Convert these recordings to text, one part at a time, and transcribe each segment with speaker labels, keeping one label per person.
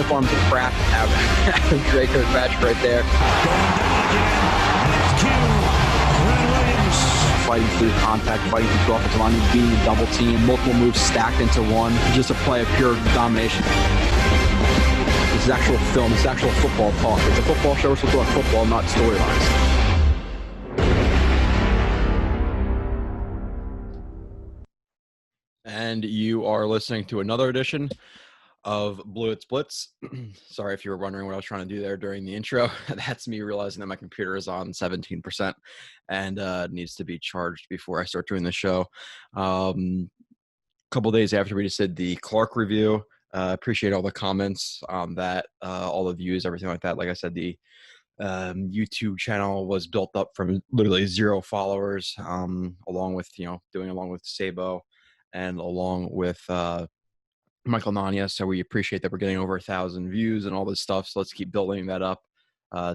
Speaker 1: stiff arms of crap out of Drake Kirkpatrick right there. Fighting through contact, fighting through offensive line, being double team, multiple moves stacked into one, just a play of pure domination. This is actual film, this is actual football talk. It's a football show, we're supposed to talk football, not storylines. And you are listening to another edition of Blewett's Blitz. Sorry if you were wondering what I was trying to do there during the intro. That's me realizing that my computer is on 17% and needs to be charged before I start doing the show. A couple days after we just did the Clark review. Appreciate all the comments on that, all the views, everything like that. Like I said, the YouTube channel was built up from literally 0 followers, along with Sabo and along with Michael Nania. So we appreciate that we're getting over 1,000 views and all this stuff. So let's keep building that up.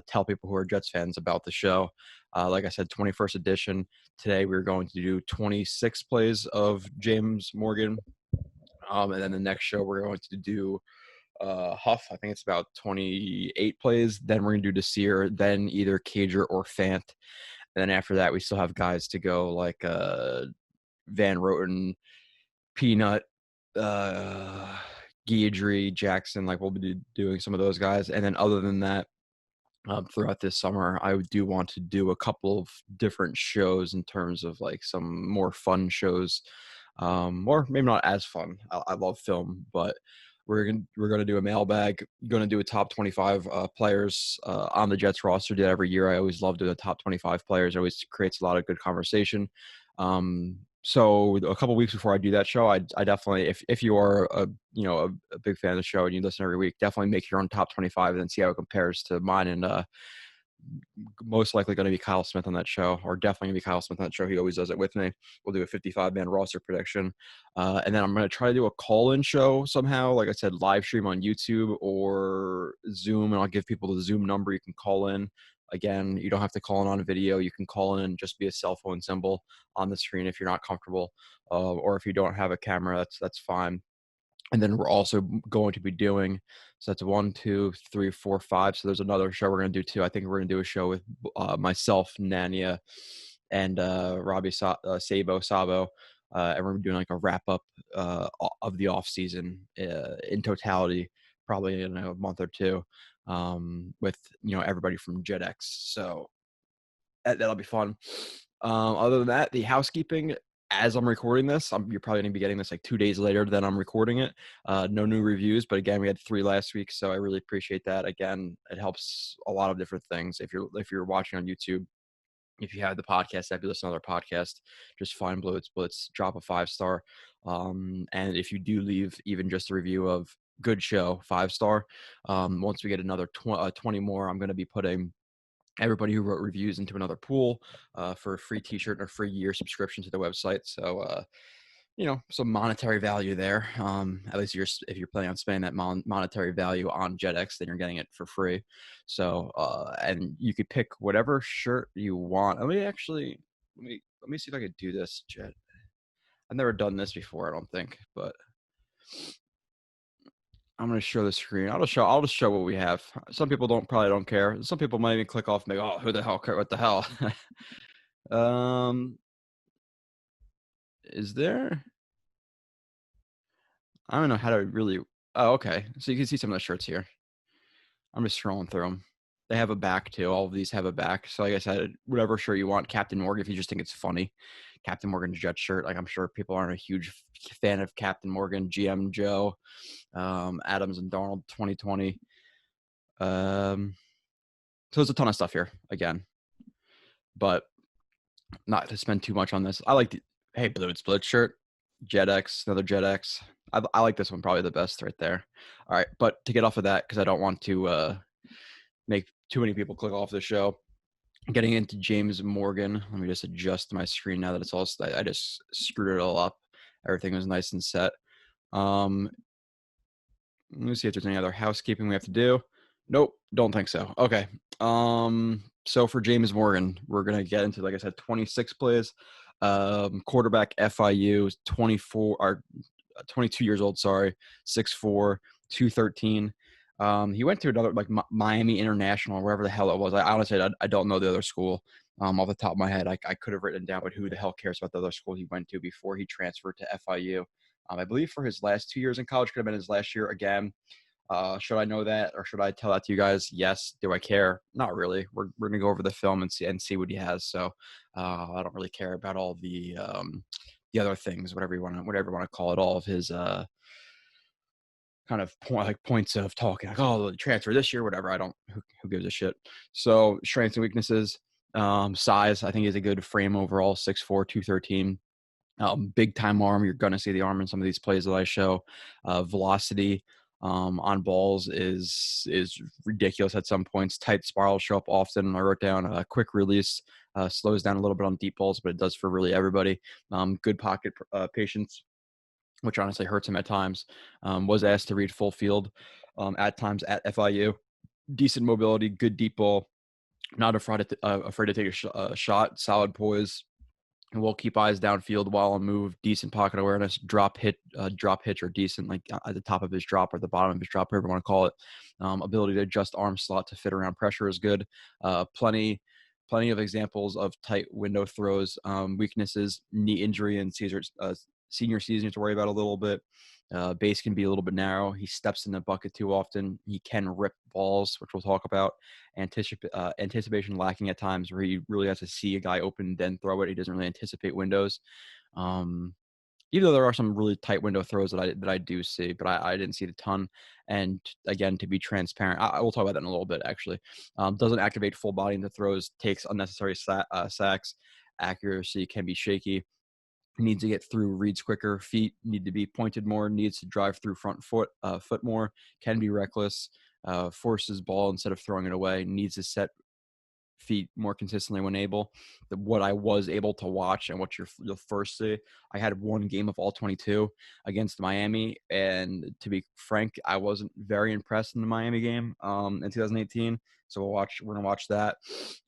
Speaker 1: Tell people who are Jets fans about the show. Like I said, 21st edition. Today we're going to do 26 plays of James Morgan. And then the next show we're going to do Huff. I think it's about 28 plays. Then we're going to do Desir, then either Cager or Fant. And then after that, we still have guys to go like Van Roten, Peanut, Guidry, Jackson. Like we'll be doing some of those guys. And then other than that, throughout this summer, I do want to do a couple of different shows in terms of like some more fun shows, or maybe not as fun. I love film, but we're gonna do a mailbag. Going to do a top 25 players on the Jets roster. Do that every year. I always love doing the top 25 players. It always creates a lot of good conversation. So a couple weeks before I do that show, I definitely, if you are a big fan of the show and you listen every week, definitely make your own top 25 and then see how it compares to mine. And most likely going to be Kyle Smith on that show, or definitely going to be Kyle Smith on that show. He always does it with me. We'll do a 55-man roster prediction. And then I'm going to try to do a call-in show somehow. Like I said, live stream on YouTube or Zoom, and I'll give people the Zoom number. You can call in. Again, you don't have to call in on a video. You can call in and just be a cell phone symbol on the screen if you're not comfortable, or if you don't have a camera, that's fine. And then we're also going to be doing, so that's 1, 2, 3, 4, 5. So there's another show we're going to do too. I think we're going to do a show with myself, Nania, and Robbie Sabo. And we're doing like a wrap up of the off season in totality, probably in a month or two, with everybody from JetX. So that'll be fun. Other than that, the housekeeping. As I'm recording this, you're probably going to be getting this like 2 days later than I'm recording it. No new reviews, but again, we had 3 last week, so I really appreciate that. Again, it helps a lot of different things. If you're watching on YouTube, if you have the podcast app, you listen to other podcast, just find Blewett's Blitz, drop a 5-star. And if you do leave even just a review of good show, 5-star, once we get another 20 more, I'm going to be putting everybody who wrote reviews into another pool for a free t-shirt and a free year subscription to the website. So, some monetary value there. At least if you're planning on spending that monetary value on JetX, then you're getting it for free. So, and you could pick whatever shirt you want. Let me see if I could do this, Jet. I've never done this before, I don't think, but I'm going to show the screen. I'll just show what we have. Some people probably don't care. Some people might even click off and go, "Oh, who the hell? What the hell?" Is there? I don't know how to really. Oh, okay. So you can see some of the shirts here. I'm just scrolling through them. They have a back too. All of these have a back. So like I said, whatever shirt you want, Captain Morgan, if you just think it's funny. Captain Morgan's Jet shirt. Like I'm sure people aren't a huge fan of Captain Morgan, GM Joe, Adams and Darnold 2020. So there's a ton of stuff here again, but not to spend too much on this. I like the Blewett Split shirt, JetX, another JetX. I like this one probably the best right there. All right, but to get off of that, because I don't want to make too many people click off the show. Getting into James Morgan. Let me just adjust my screen now that it's all. I just screwed it all up. Everything was nice and set. Let me see if there's any other housekeeping we have to do. Nope, don't think so. Okay. So for James Morgan, we're gonna get into, like I said, 26 plays. Quarterback, FIU, 22 years old. 6'4", 213. He went to another like Miami International, or wherever the hell it was. I honestly I don't know the other school off the top of my head. I could have written down, but who the hell cares about the other school he went to before he transferred to FIU? I believe for his last 2 years in college, could have been his last year again. Should I know that, or should I tell that to you guys? Yes. Do I care? Not really. We're gonna go over the film and see what he has. So I don't really care about all the other things, whatever you want to call it, all of his kind of points of talking, like, oh, the transfer this year, whatever. I don't. Who gives a shit? So strengths and weaknesses. Size. I think he's a good frame overall. 6'4", 213. Big time arm. You're going to see the arm in some of these plays that I show. Velocity on balls is ridiculous at some points. Tight spirals show up often. I wrote down a quick release, slows down a little bit on deep balls, but it does for really everybody. Good pocket patience, which honestly hurts him at times. Was asked to read full field at times at FIU. Decent mobility, good deep ball. Not afraid to take a shot. Solid poise. And we'll keep eyes downfield while on move. Decent pocket awareness. Drop hitch or decent, like at the top of his drop or the bottom of his drop, whatever you want to call it. Ability to adjust arm slot to fit around pressure is good. Plenty of examples of tight window throws. Weaknesses: knee injury and senior season to worry about a little bit. Base can be a little bit narrow. He steps in the bucket too often. He can rip balls, which we'll talk about. Anticipation lacking at times, where he really has to see a guy open then throw it. He doesn't really anticipate windows. Even though there are some really tight window throws that I do see, but I didn't see a ton. And again, to be transparent, I will talk about that in a little bit, actually. Doesn't activate full body into throws, takes unnecessary sacks. Accuracy can be shaky. Needs to get through reads quicker. Feet need to be pointed more. Needs to drive through front foot more. Can be reckless. Forces ball instead of throwing it away. Needs to set feet more consistently when able. What I was able to watch and what you'll first see, I had one game of all 22 against Miami, and to be frank, I wasn't very impressed in the Miami game in 2018. So we're gonna watch that,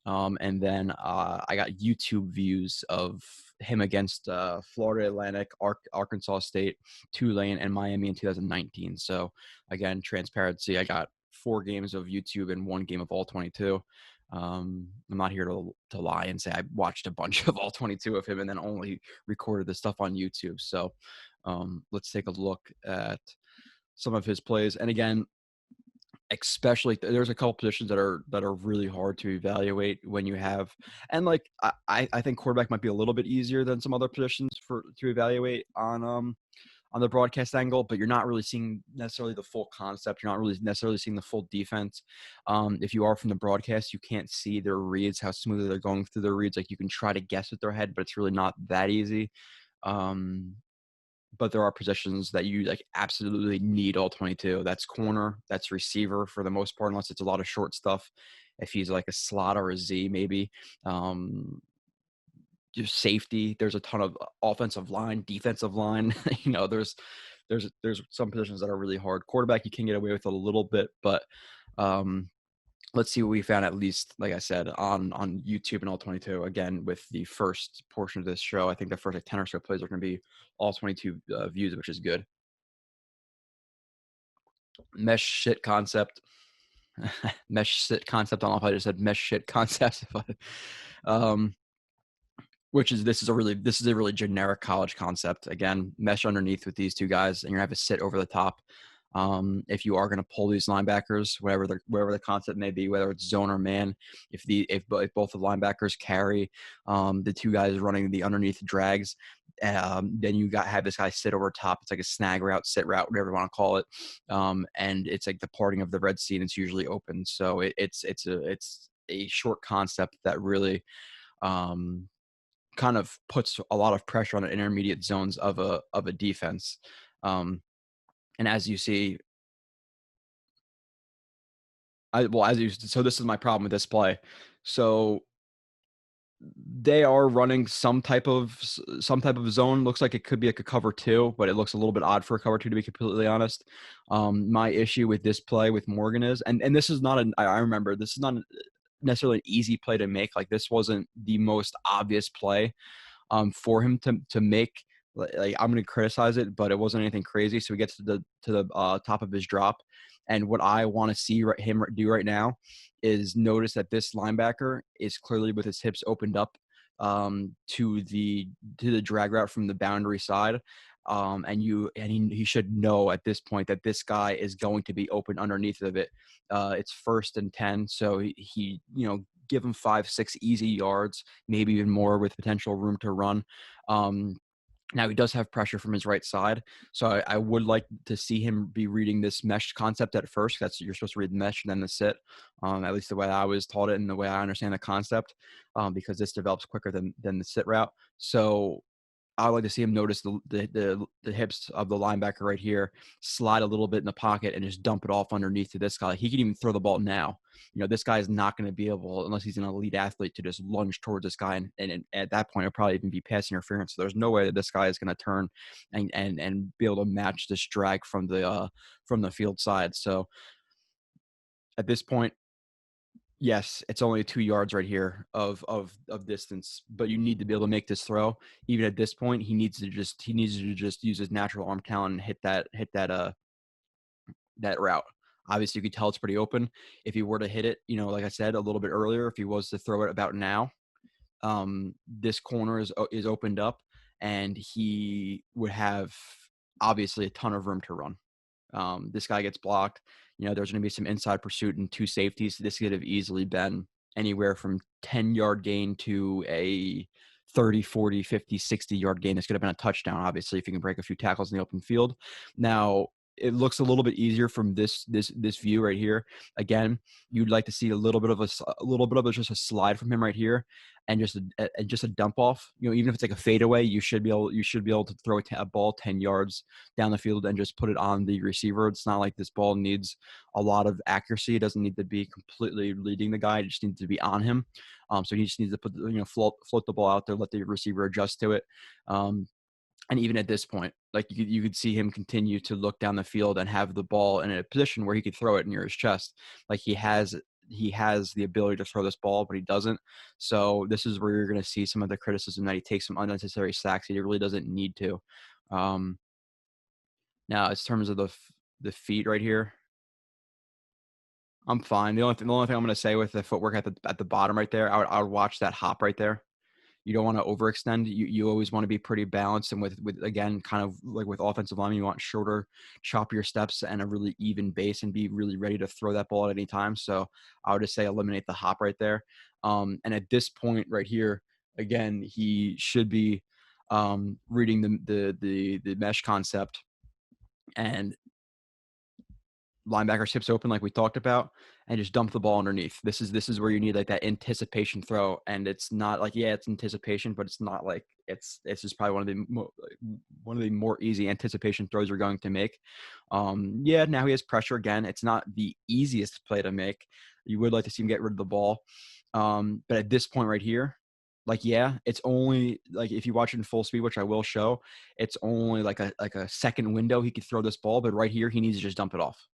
Speaker 1: and then I got YouTube views of him against Florida Atlantic, Arkansas State, Tulane, and Miami in 2019. So again, transparency. I got 4 games of YouTube and 1 game of all 22. I'm not here to lie and say I watched a bunch of all 22 of him and then only recorded the stuff on YouTube. So let's take a look at some of his plays. And again, especially there's a couple positions that are really hard to evaluate when you have, and like I think quarterback might be a little bit easier than some other positions to evaluate on the broadcast angle, but you're not really seeing necessarily the full concept. You're not really necessarily seeing the full defense. If you are from the broadcast, you can't see their reads, how smoothly they're going through their reads. Like you can try to guess with their head, but it's really not that easy. But there are positions that you like absolutely need all 22. That's corner, that's receiver for the most part, unless it's a lot of short stuff. If he's like a slot or a Z, maybe. Just safety. There's a ton of offensive line, defensive line. There's some positions that are really hard. Quarterback, you can get away with a little bit, but let's see what we found, at least, like I said, on YouTube and all 22. Again, with the first portion of this show, I think the first 10 or so plays are going to be all 22 views, which is good. Mesh shit concept. Mesh shit concept. I don't know if I just said mesh shit concept, but this is a really generic college concept. Again, mesh underneath with these two guys, and you're gonna have to sit over the top. If you are going to pull these linebackers, wherever the concept may be, whether it's zone or man, if both the linebackers carry the two guys running the underneath drags, then you have this guy sit over top. It's like a snag route, sit route, whatever you want to call it, and it's like the parting of the Red Sea, and it's usually open. So it's a short concept that really kind of puts a lot of pressure on the intermediate zones of a defense. And as you see, so this is my problem with this play. So they are running some type of zone. Looks like it could be like a cover 2, but it looks a little bit odd for a cover 2, to be completely honest. My issue with this play with Morgan is, and this is not I remember, this is not necessarily an easy play to make. Like, this wasn't the most obvious play for him to make. Like I'm going to criticize it, but it wasn't anything crazy. So he gets to the top of his drop, and what I want to see him do right now is notice that this linebacker is clearly with his hips opened up to the drag route from the boundary side. He should know at this point that this guy is going to be open underneath of it. It's 1st and 10, so he give him 5-6 easy yards, maybe even more with potential room to run. Now he does have pressure from his right side, so I would like to see him be reading this mesh concept at first. You're supposed to read the mesh and then the sit, at least the way I was taught it and the way I understand the concept, because this develops quicker than the sit route. So I would like to see him notice the hips of the linebacker right here, slide a little bit in the pocket, and just dump it off underneath to this guy. He can even throw the ball now. This guy is not going to be able, unless he's an elite athlete, to just lunge towards this guy. And at that point, it'll probably even be pass interference. So there's no way that this guy is going to turn and be able to match this drag from the field side. So at this point, yes, it's only 2 yards right here of distance, but you need to be able to make this throw. Even at this point, he needs to just use his natural arm talent and hit that route. Obviously, you could tell it's pretty open. If he were to hit it, like I said a little bit earlier, if he was to throw it about now, this corner is opened up, and he would have obviously a ton of room to run. This guy gets blocked. There's going to be some inside pursuit and 2 safeties. This could have easily been anywhere from 10-yard gain to a 30, 40, 50, 60-yard gain. This could have been a touchdown, obviously, if you can break a few tackles in the open field. Now, it looks a little bit easier from this view right here. Again, you'd like to see a little bit of just a slide from him right here, and just a dump off. Even if it's like a fadeaway, you should be able to throw a ball 10 yards down the field and just put it on the receiver. It's not like this ball needs a lot of accuracy. It doesn't need to be completely leading the guy. It just needs to be on him. So he just needs to put float the ball out there, let the receiver adjust to it. And even at this point, like you could see him continue to look down the field and have the ball in a position where he could throw it near his chest. Like he has the ability to throw this ball, but he doesn't. So this is where you're going to see some of the criticism that he takes some unnecessary sacks. He really doesn't need to. Now, in terms of the feet right here, I'm fine. The only thing I'm going to say with the footwork at the bottom right there, I would watch that hop right there. You don't want to overextend. You always want to be pretty balanced. And with again, kind of like with offensive linemen, you want shorter, choppier steps and a really even base and be really ready to throw that ball at any time. So I would just say eliminate the hop right there. And at this point right here, again, he should be reading the mesh concept, and linebacker hips open like we talked about, and just dump the ball underneath. This is where you need like that anticipation throw, and it's not like, it's anticipation, but it's not like it's just probably one of the more easy anticipation throws you're going to make. Now he has pressure again. It's not the easiest play to make. You would like to see him get rid of the ball, but at this point right here, it's only like, if you watch it in full speed, which I will show, it's only like a second window he could throw this ball, but right here he needs to just dump it off.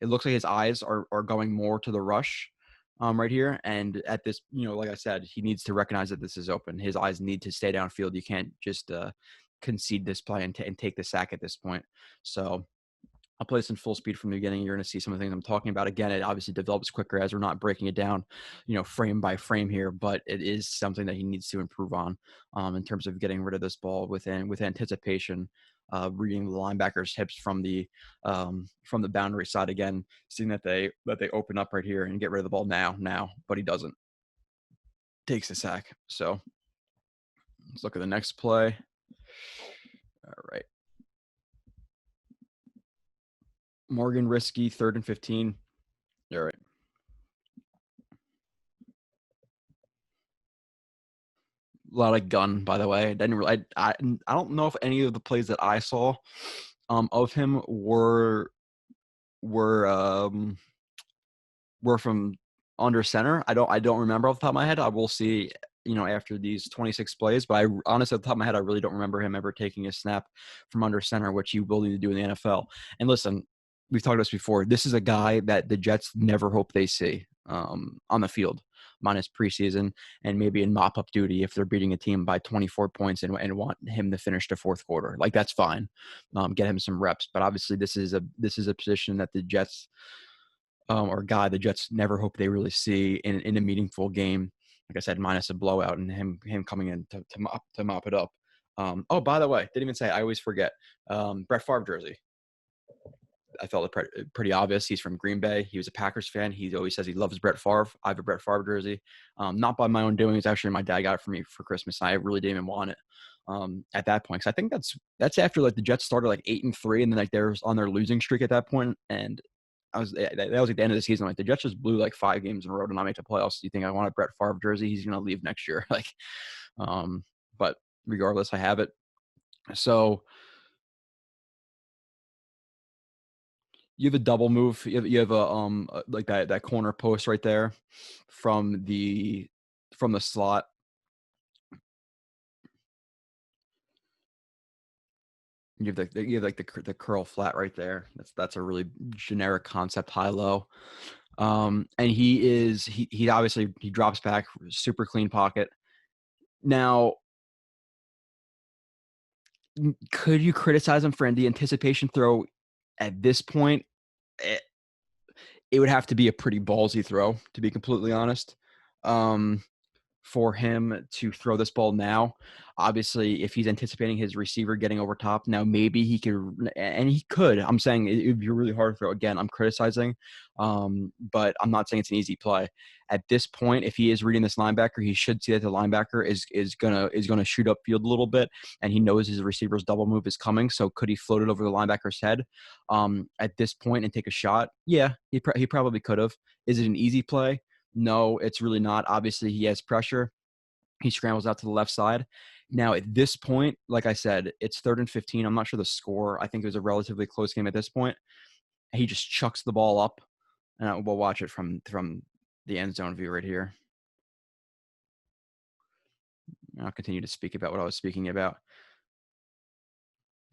Speaker 1: It looks like his eyes are going more to the rush right here. And at this, like I said, he needs to recognize that this is open. His eyes need to stay downfield. You can't just concede this play and take the sack at this point. So I'll play this in full speed from the beginning. You're going to see some of the things I'm talking about. Again, it obviously develops quicker as we're not breaking it down, frame by frame here, but it is something that he needs to improve on in terms of getting rid of this ball with anticipation, reading the linebacker's hips from the boundary side. Again, seeing that they open up right here and get rid of the ball now, but he doesn't. Takes the sack. So let's look at the next play. All right. Morgan risky, 3rd and 15. All right. A lot of gun, by the way. I don't know if any of the plays that I saw of him were from under center. I don't remember off the top of my head. I will see, after these 26 plays, but I honestly, off the top of my head, I really don't remember him ever taking a snap from under center, which you will need to do in the NFL. And listen, we've talked about this before. This is a guy that the Jets never hope they see on the field. minus preseason, and maybe in mop-up duty if they're beating a team by 24 points and want him to finish the fourth quarter. Like, that's fine. Get him some reps. But obviously this is a position that the Jets or guy the Jets never hope they really see in a meaningful game. Like I said, minus a blowout and him coming in to mop it up. Oh, by the way, didn't even say, I always forget. Brett Favre jersey. I felt it pretty obvious. He's from Green Bay. He was a Packers fan. He always says he loves Brett Favre. I have a Brett Favre jersey. Not by my own doing. It's actually my dad got it for me for Christmas. And I really didn't even want it at that point. Because I think that's after like the Jets started like 8-3, and then like they were on their losing streak at that point. And that was like the end of the season. Like the Jets just blew like 5 games in a row to not make the playoffs. You think I want a Brett Favre jersey? He's gonna leave next year. Like, but regardless, I have it. So you have a double move. You have a like that corner post right there from the slot. You have the curl flat right there. That's a really generic concept, high low. And he obviously he drops back, super clean pocket. Now, could you criticize him for the anticipation throw at this point? It would have to be a pretty ballsy throw, to be completely honest, for him to throw this ball now. Obviously, if he's anticipating his receiver getting over top, now maybe he could, and he could. I'm saying it would be a really hard throw. Again, I'm criticizing, but I'm not saying it's an easy play. At this point, if he is reading this linebacker, he should see that the linebacker is gonna shoot upfield a little bit, and he knows his receiver's double move is coming. So could he float it over the linebacker's head at this point and take a shot? Yeah, he probably could have. Is it an easy play? No, it's really not. Obviously, he has pressure. He scrambles out to the left side. Now, at this point, like I said, it's 3rd and 15. I'm not sure the score. I think it was a relatively close game at this point. He just chucks the ball up, and we'll watch it from the end zone view right here. I'll continue to speak about what I was speaking about.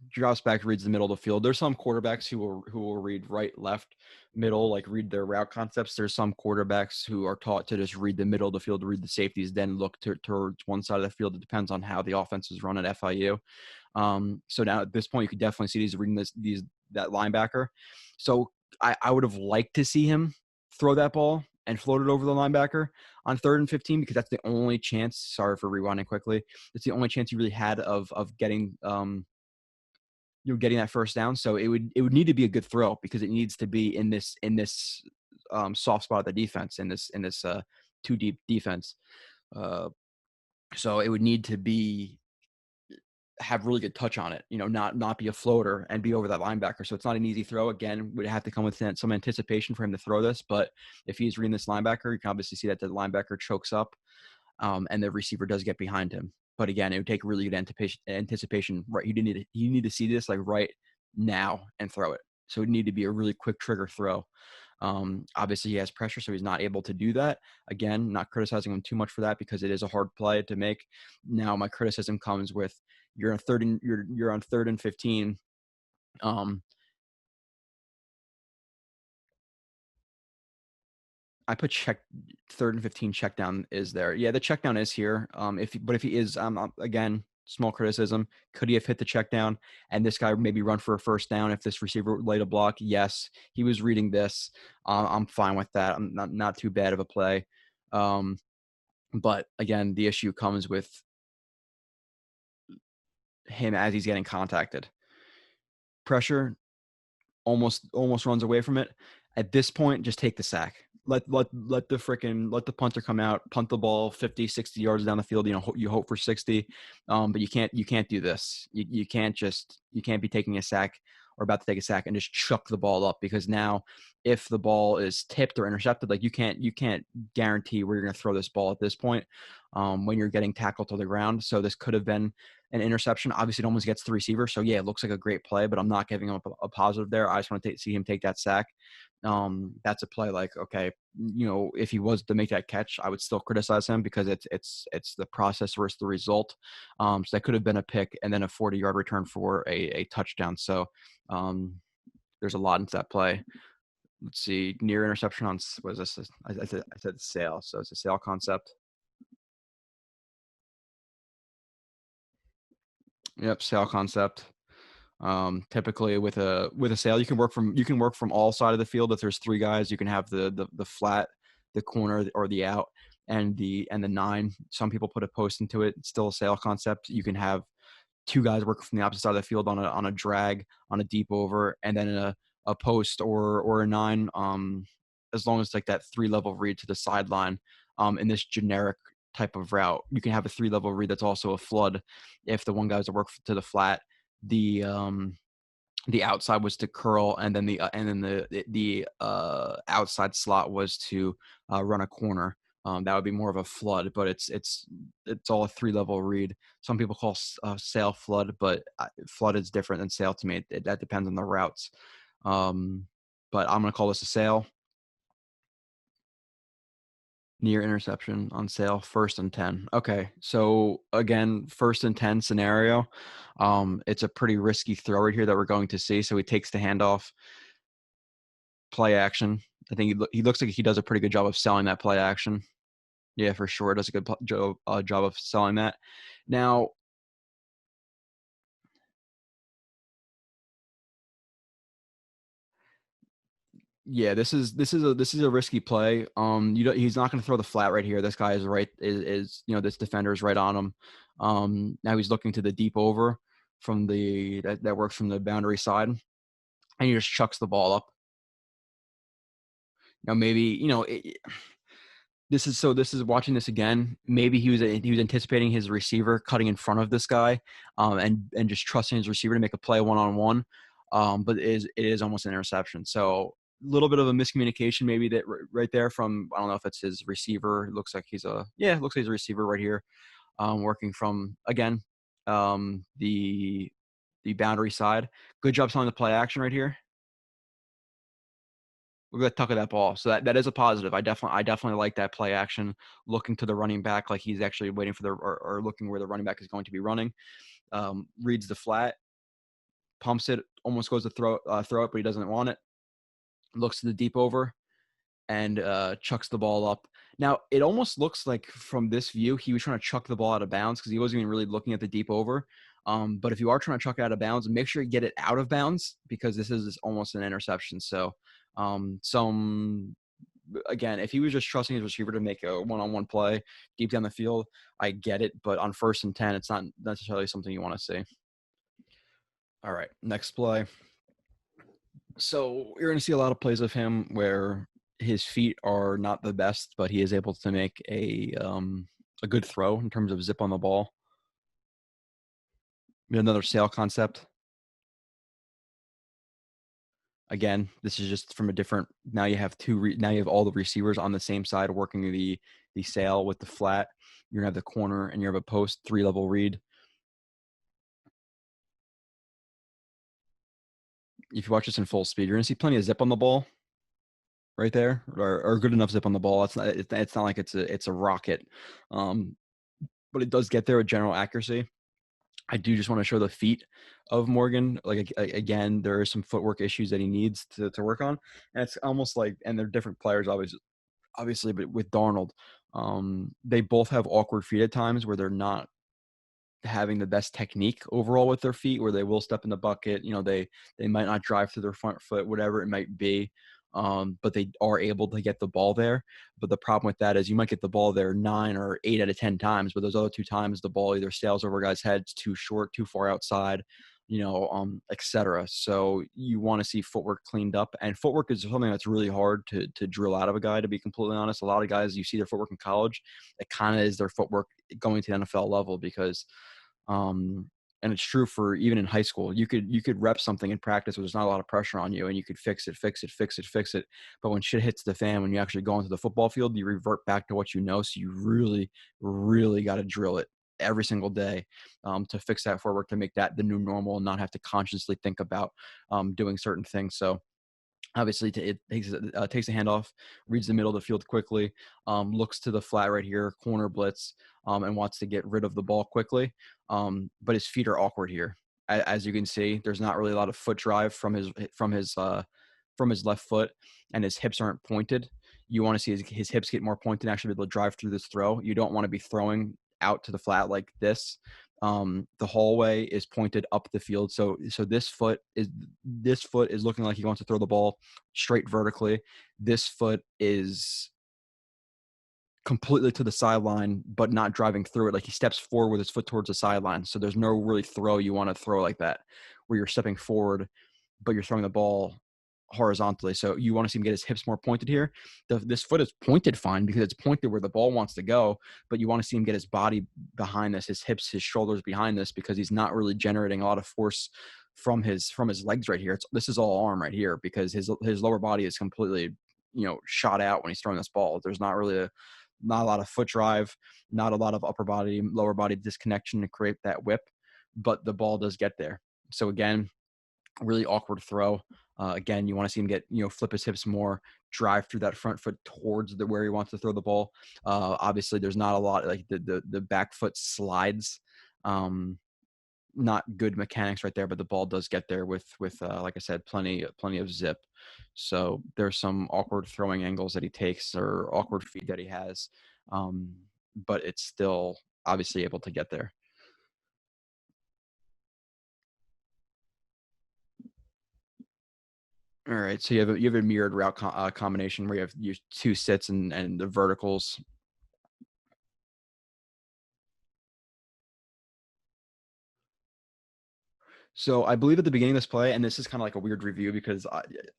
Speaker 1: Drops back, reads the middle of the field. There's some quarterbacks who will read right, left, middle, like read their route concepts. There's some quarterbacks who are taught to just read the middle of the field, read the safeties, then look towards one side of the field. It depends on how the offense is run at FIU. So now at this point, you could definitely see he's reading that linebacker. So I would have liked to see him throw that ball and float it over the linebacker on 3rd and 15, because that's the only chance. Sorry for rewinding quickly. It's the only chance you really had of getting getting that first down. So it would need to be a good throw, because it needs to be in this soft spot of the defense, in this too deep defense. So it would need to have really good touch on it, not be a floater and be over that linebacker. So it's not an easy throw. Again, would have to come with some anticipation for him to throw this. But if he's reading this linebacker, you can obviously see that the linebacker chokes up and the receiver does get behind him. But again, it would take really good anticipation. Right, you need to see this like right now and throw it. So it would need to be a really quick trigger throw. Obviously, he has pressure, so he's not able to do that. Again, not criticizing him too much for that, because it is a hard play to make. Now, my criticism comes with you're on 3rd and 15. I put 3rd and 15 check down is there. Yeah, the check down is here. If he is, again, small criticism. Could he have hit the check down and this guy maybe run for a first down if this receiver laid a block? Yes, he was reading this. I'm fine with that. I'm not too bad of a play. But again, the issue comes with him as he's getting contacted. Pressure, almost runs away from it. At this point, just take the sack. Let the punter come out, punt the ball 50, 60 yards down the field. You hope for 60, but you can't do this. You can't be taking a sack or about to take a sack and just chuck the ball up, because now if the ball is tipped or intercepted, like you can't guarantee where you're going to throw this ball at this point when you're getting tackled to the ground. So this could have been an interception. Obviously, it almost gets the receiver. So yeah, it looks like a great play, but I'm not giving him a positive there. I just want to see him take that sack. That's a play like, okay, if he was to make that catch, I would still criticize him, because it's the process versus the result. So that could have been a pick and then a 40-yard return for a touchdown. So there's a lot into that play. let's see, near interception on, what is this? I said sail, so it's a sail concept. Yep, sail concept. Typically with a sail, you can work from all side of the field. If there's three guys, you can have the flat, the corner, or the out, and the nine. Some people put a post into it. It's still a sail concept. You can have two guys working from the opposite side of the field on a drag, on a deep over, and then a post or a nine. As long as like that 3-level read to the sideline. In this generic type of route, you can have a 3-level read that's also a flood. If the one guy's to work to the flat, the outside was to curl, and then the outside slot was to run a corner. That would be more of a flood, but it's all a 3-level read. Some people call sail flood, but flood is different than sail to me. That depends on the routes. But I'm gonna call this a sail. Near interception on sail, 1st and 10. Okay, so again, 1st and 10 scenario. It's a pretty risky throw right here that we're going to see. So he takes the handoff, play action. I think he looks like he does a pretty good job of selling that play action. Yeah, for sure, does a good job of selling that. Now, yeah, this is a risky play. He's not going to throw the flat right here. This guy is right is this defender is right on him. Now he's looking to the deep over from that works from the boundary side, and he just chucks the ball up. Now maybe this is watching this again. Maybe he was anticipating his receiver cutting in front of this guy, and just trusting his receiver to make a play one-on-one. But it is almost an interception. So a little bit of a miscommunication maybe that right there from, I don't know if it's his receiver. It looks like he's a receiver right here, working from, again, the boundary side. Good job selling the play action right here. Look at that tuck of that ball. So that is a positive. I definitely like that play action, looking to the running back like he's actually waiting for or looking where the running back is going to be running. Reads the flat, pumps it, almost goes to throw it, but he doesn't want it. Looks to the deep over, and chucks the ball up. Now, it almost looks like from this view, he was trying to chuck the ball out of bounds because he wasn't even really looking at the deep over. But if you are trying to chuck it out of bounds, make sure you get it out of bounds, because this is almost an interception. So again, if he was just trusting his receiver to make a one-on-one play deep down the field, I get it. But on 1st and 10, it's not necessarily something you want to see. All right, next play. So you're going to see a lot of plays of him where his feet are not the best, but he is able to make a good throw in terms of zip on the ball. Another sail concept. Again, this is just from a different. Now you have now you have all the receivers on the same side working the sail with the flat. You're gonna have the corner, and you have a post 3-level read. If you watch this in full speed, you're gonna see plenty of zip on the ball right there, or good enough zip on the ball. It's not like it's a rocket, but it does get there with general accuracy. I do just want to show the feet of Morgan. Like, again, there are some footwork issues that he needs to work on. And it's almost like, and they're different players, obviously, but with Darnold, they both have awkward feet at times where they're not having the best technique overall with their feet, where they will step in the bucket. They might not drive through their front foot, whatever it might be. But they are able to get the ball there. But the problem with that is you might get the ball there 9 or 8 out of 10 times, but those other 2 times the ball either sails over guys' heads, too short, too far outside, etc. So you want to see footwork cleaned up, and footwork is something that's really hard to drill out of a guy, to be completely honest. A lot of guys, you see their footwork in college, it kind of is their footwork going to the NFL level, because and it's true for even in high school. You could rep something in practice where there's not a lot of pressure on you, and you could fix it. But when shit hits the fan, when you actually go into the football field, you revert back to what you know. So you really, really got to drill it every single day to fix that forward, to make that the new normal, and not have to consciously think about doing certain things. So obviously, it takes a handoff, reads the middle of the field quickly, looks to the flat right here, corner blitz, and wants to get rid of the ball quickly. But his feet are awkward here. As you can see, there's not really a lot of foot drive from his from his left foot and his hips aren't pointed. You want to see his hips get more pointed and actually be able to drive through this throw. You don't want to be throwing out to the flat like this. The hallway is pointed up the field. So this foot is looking like he wants to throw the ball straight vertically. This foot is completely to the sideline, but not driving through it. Like he steps forward with his foot towards the sideline. So there's no really throw you want to throw like that, where you're stepping forward, but you're throwing the ball horizontally. So you want to see him get his hips more pointed here. This foot is pointed fine because it's pointed where the ball wants to go, but you want to see him get his body behind this, his hips, his shoulders behind this, because he's not really generating a lot of force from his legs right here. This is all arm right here because his lower body is completely, shot out when he's throwing this ball. There's not a lot of foot drive, not a lot of upper body, lower body disconnection to create that whip, but the ball does get there. So again, really awkward throw. Again, you want to see him get, flip his hips more, drive through that front foot towards where he wants to throw the ball. Obviously there's not a lot, like the back foot slides. Not good mechanics right there, but the ball does get there with like I said, plenty of zip. So there's some awkward throwing angles that he takes or awkward feet that he has, but it's still obviously able to get there. All right, so you have a mirrored route combination where you have your two sits and the verticals. So I believe at the beginning of this play, and this is kind of like a weird review because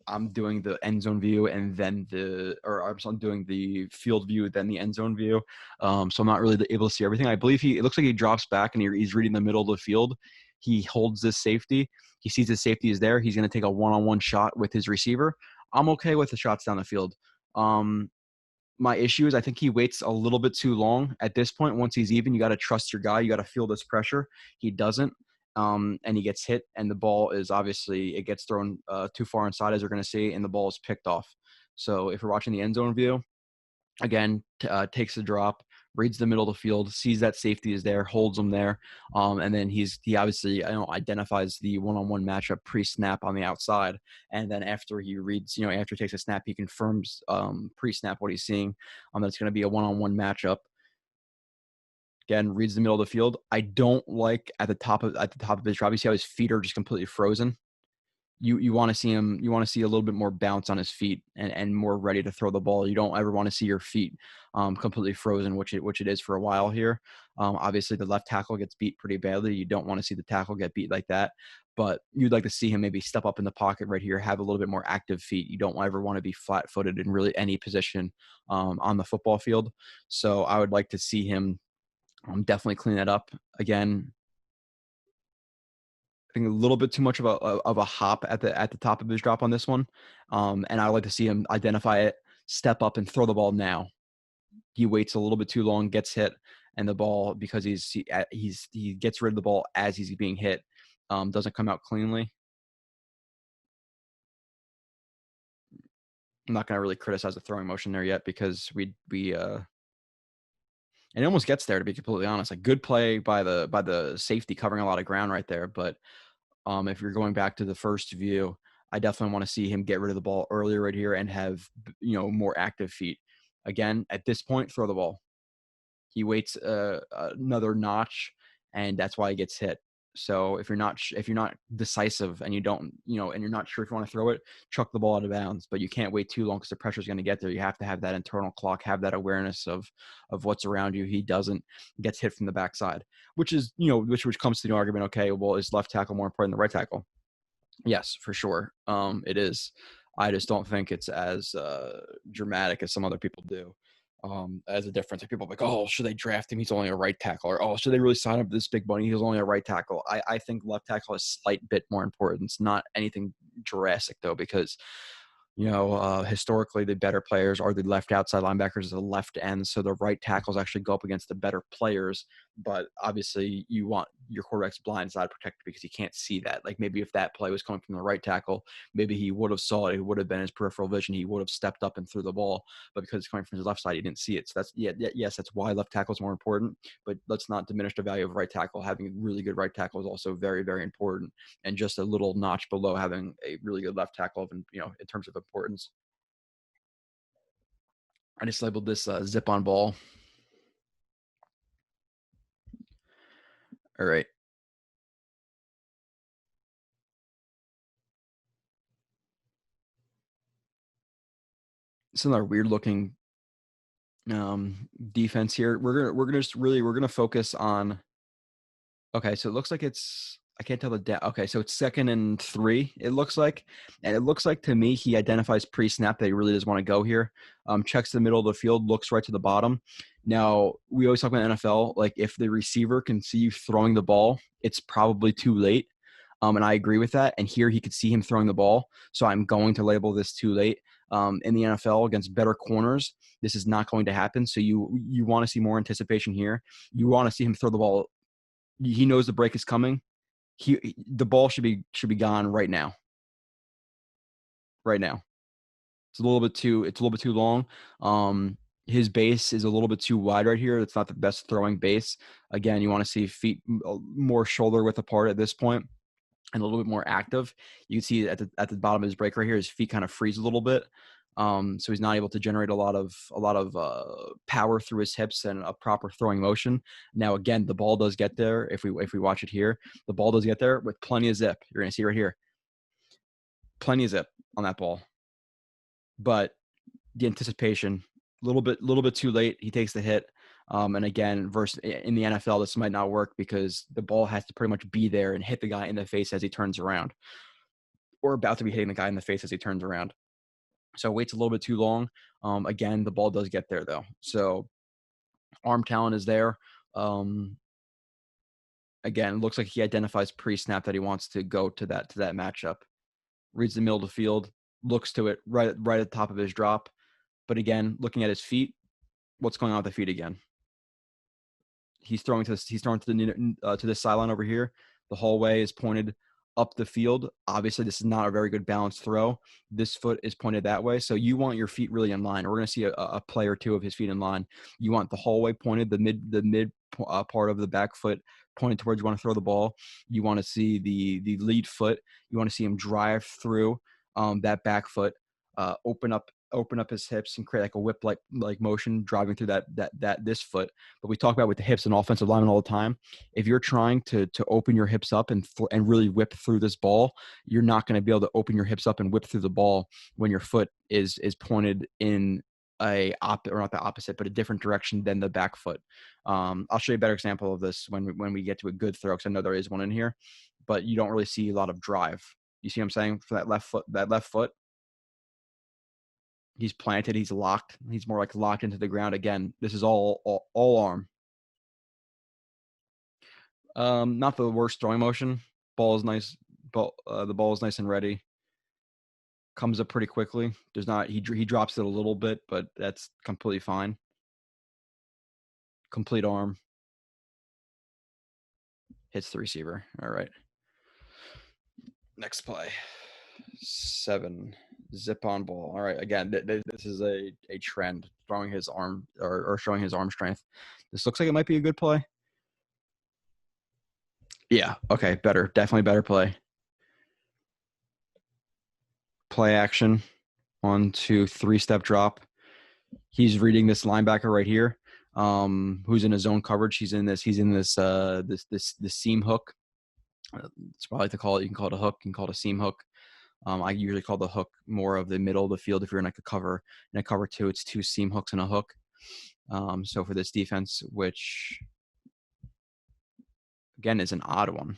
Speaker 1: I'm doing the end zone view and then I'm doing the field view, then the end zone view. So I'm not really able to see everything. I believe it looks like he drops back and he's reading the middle of the field. He holds this safety. He sees his safety is there. He's going to take a one-on-one shot with his receiver. I'm okay with the shots down the field. My issue is I think he waits a little bit too long at this point. Once he's even, you got to trust your guy. You got to feel this pressure. He doesn't. And he gets hit, and the ball is obviously it gets thrown too far inside, as we're going to see, and the ball is picked off. So if you're watching the end zone view, again, takes the drop, reads the middle of the field, sees that safety is there, holds him there, and then he obviously identifies the one-on-one matchup pre-snap on the outside, and then after he reads, after he takes a snap, he confirms pre-snap what he's seeing. That's going to be a one-on-one matchup. Again, reads the middle of the field. I don't like at the top of his drop. You see how his feet are just completely frozen. You want to see him. You want to see a little bit more bounce on his feet and more ready to throw the ball. You don't ever want to see your feet completely frozen, which it is for a while here. Obviously, the left tackle gets beat pretty badly. You don't want to see the tackle get beat like that. But you'd like to see him maybe step up in the pocket right here, have a little bit more active feet. You don't ever want to be flat-footed in really any position on the football field. So I would like to see him definitely clean that up. Again, I think a little bit too much of a hop at the top of his drop on this one. And I would like to see him identify it, step up, and throw the ball now. He waits a little bit too long, gets hit, and the ball, because he gets rid of the ball as he's being hit, doesn't come out cleanly. I'm not going to really criticize the throwing motion there yet because and it almost gets there, to be completely honest. A good play by the safety covering a lot of ground right there. But if you're going back to the first view, I definitely want to see him get rid of the ball earlier right here and have, more active feet. Again, at this point, throw the ball. He waits another notch, and that's why he gets hit. So if you're not decisive and you don't, and you're not sure if you want to throw it, chuck the ball out of bounds. But you can't wait too long because the pressure is going to get there. You have to have that internal clock, have that awareness of what's around you. He doesn't, gets hit from the backside, which is, which comes to the argument. Okay, well, is left tackle more important than right tackle? Yes, for sure. It is. I just don't think it's as dramatic as some other people do. As a difference. Like people are like, oh, should they draft him? He's only a right tackle. Or, oh, should they really sign up for this big money? He's only a right tackle. I think left tackle is a slight bit more important. It's not anything drastic, though, because, historically, the better players are the left outside linebackers, the left end. So the right tackles actually go up against the better players But obviously you want your quarterback's blind side protected because he can't see that. Like maybe if that play was coming from the right tackle, maybe he would have saw it. It would have been his peripheral vision. He would have stepped up and threw the ball. But because it's coming from his left side, he didn't see it. So that's yes, that's why left tackle is more important. But let's not diminish the value of right tackle. Having a really good right tackle is also very, very important, and just a little notch below having a really good left tackle, in terms of importance. I just labeled this zip on ball. All right. It's another weird looking defense here. We're gonna focus on. Okay, so it looks like I can't tell the okay, so it's 2nd and 3. It looks like, and it looks like to me he identifies pre-snap that he really does want to go here. Checks the middle of the field, looks right to the bottom. Now we always talk about NFL. Like if the receiver can see you throwing the ball, it's probably too late. And I agree with that. And here he could see him throwing the ball, so I'm going to label this too late. In the NFL against better corners, this is not going to happen. So you want to see more anticipation here. You want to see him throw the ball. He knows the break is coming. The ball should be gone right now. Right now. It's a little bit too long. His base is a little bit too wide right here. It's not the best throwing base. Again, you want to see feet more shoulder width apart at this point and a little bit more active. You can see at the bottom of his break right here, his feet kind of freeze a little bit. So he's not able to generate a lot of power through his hips and a proper throwing motion. Now, again, the ball does get there. If we watch it here, the ball does get there with plenty of zip. You're going to see right here, plenty of zip on that ball. But the anticipation, a little bit too late. He takes the hit. And again, versus in the NFL, this might not work because the ball has to pretty much be there and hit the guy in the face as he turns around, or about to be hitting the guy in the face as he turns around. So waits a little bit too long. Again, the ball does get there though. So arm talent is there. Again, looks like he identifies pre-snap that he wants to go to that matchup. Reads the middle of the field, looks to it right at the top of his drop. But again, looking at his feet, what's going on with the feet again? He's throwing to the sideline over here. The hallway is pointed up the field. Obviously, this is not a very good balanced throw. This foot is pointed that way. So you want your feet really in line. We're going to see a play or two of his feet in line. You want the hallway pointed, the mid part of the back foot pointed towards you want to throw the ball. You want to see the lead foot. You want to see him drive through that back foot, open up his hips and create like a whip like motion driving through this foot. But we talk about with the hips and offensive linemen all the time. If you're trying to open your hips up and really whip through this ball, you're not going to be able to open your hips up and whip through the ball when your foot is pointed in not the opposite, but a different direction than the back foot. I'll show you a better example of this when we get to a good throw, because I know there is one in here, but you don't really see a lot of drive. You see what I'm saying? For that left foot, he's planted, he's locked. He's more like locked into the ground. Again, this is all arm. Not the worst throwing motion. Ball is nice. The ball is nice and ready. Comes up pretty quickly. He drops it a little bit, but that's completely fine. Complete arm. Hits the receiver. All right. Next play. 7. Zip on ball. All right. Again, this is a trend, throwing his arm or showing his arm strength. This looks like it might be a good play. Yeah. Okay. Better. Definitely better play. Play action. 1, 2, 3-step drop. He's reading this linebacker right here, who's in his zone coverage. He's in this seam hook. It's probably to call it. You can call it a hook. You can call it a seam hook. I usually call the hook more of the middle of the field. If you're in like a cover 2, it's 2 seam hooks and a hook. So for this defense, which again is an odd one.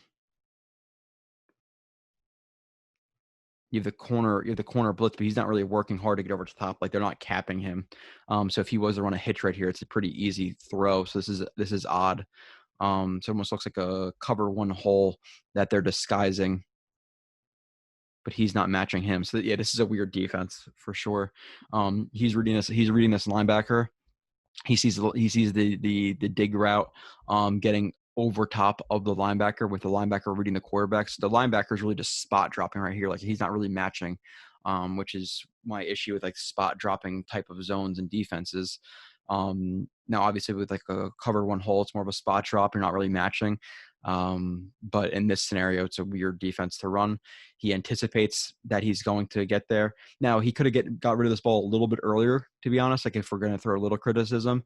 Speaker 1: You have the corner blitz, but he's not really working hard to get over to the top. Like they're not capping him. So if he was to run a hitch right here, it's a pretty easy throw. So this is odd. So it almost looks like a cover 1 hole that they're disguising, but he's not matching him. So yeah, this is a weird defense for sure. He's reading this linebacker. He sees the dig route getting over top of the linebacker with the linebacker reading the quarterback. So the linebacker is really just spot dropping right here. Like he's not really matching, which is my issue with like spot dropping type of zones and defenses. Now, obviously, with like a cover one hole, it's more of a spot drop. You're not really matching. But in this scenario, it's a weird defense to run. He anticipates that he's going to get there. Now, he could have got rid of this ball a little bit earlier, to be honest. Like if we're going to throw a little criticism,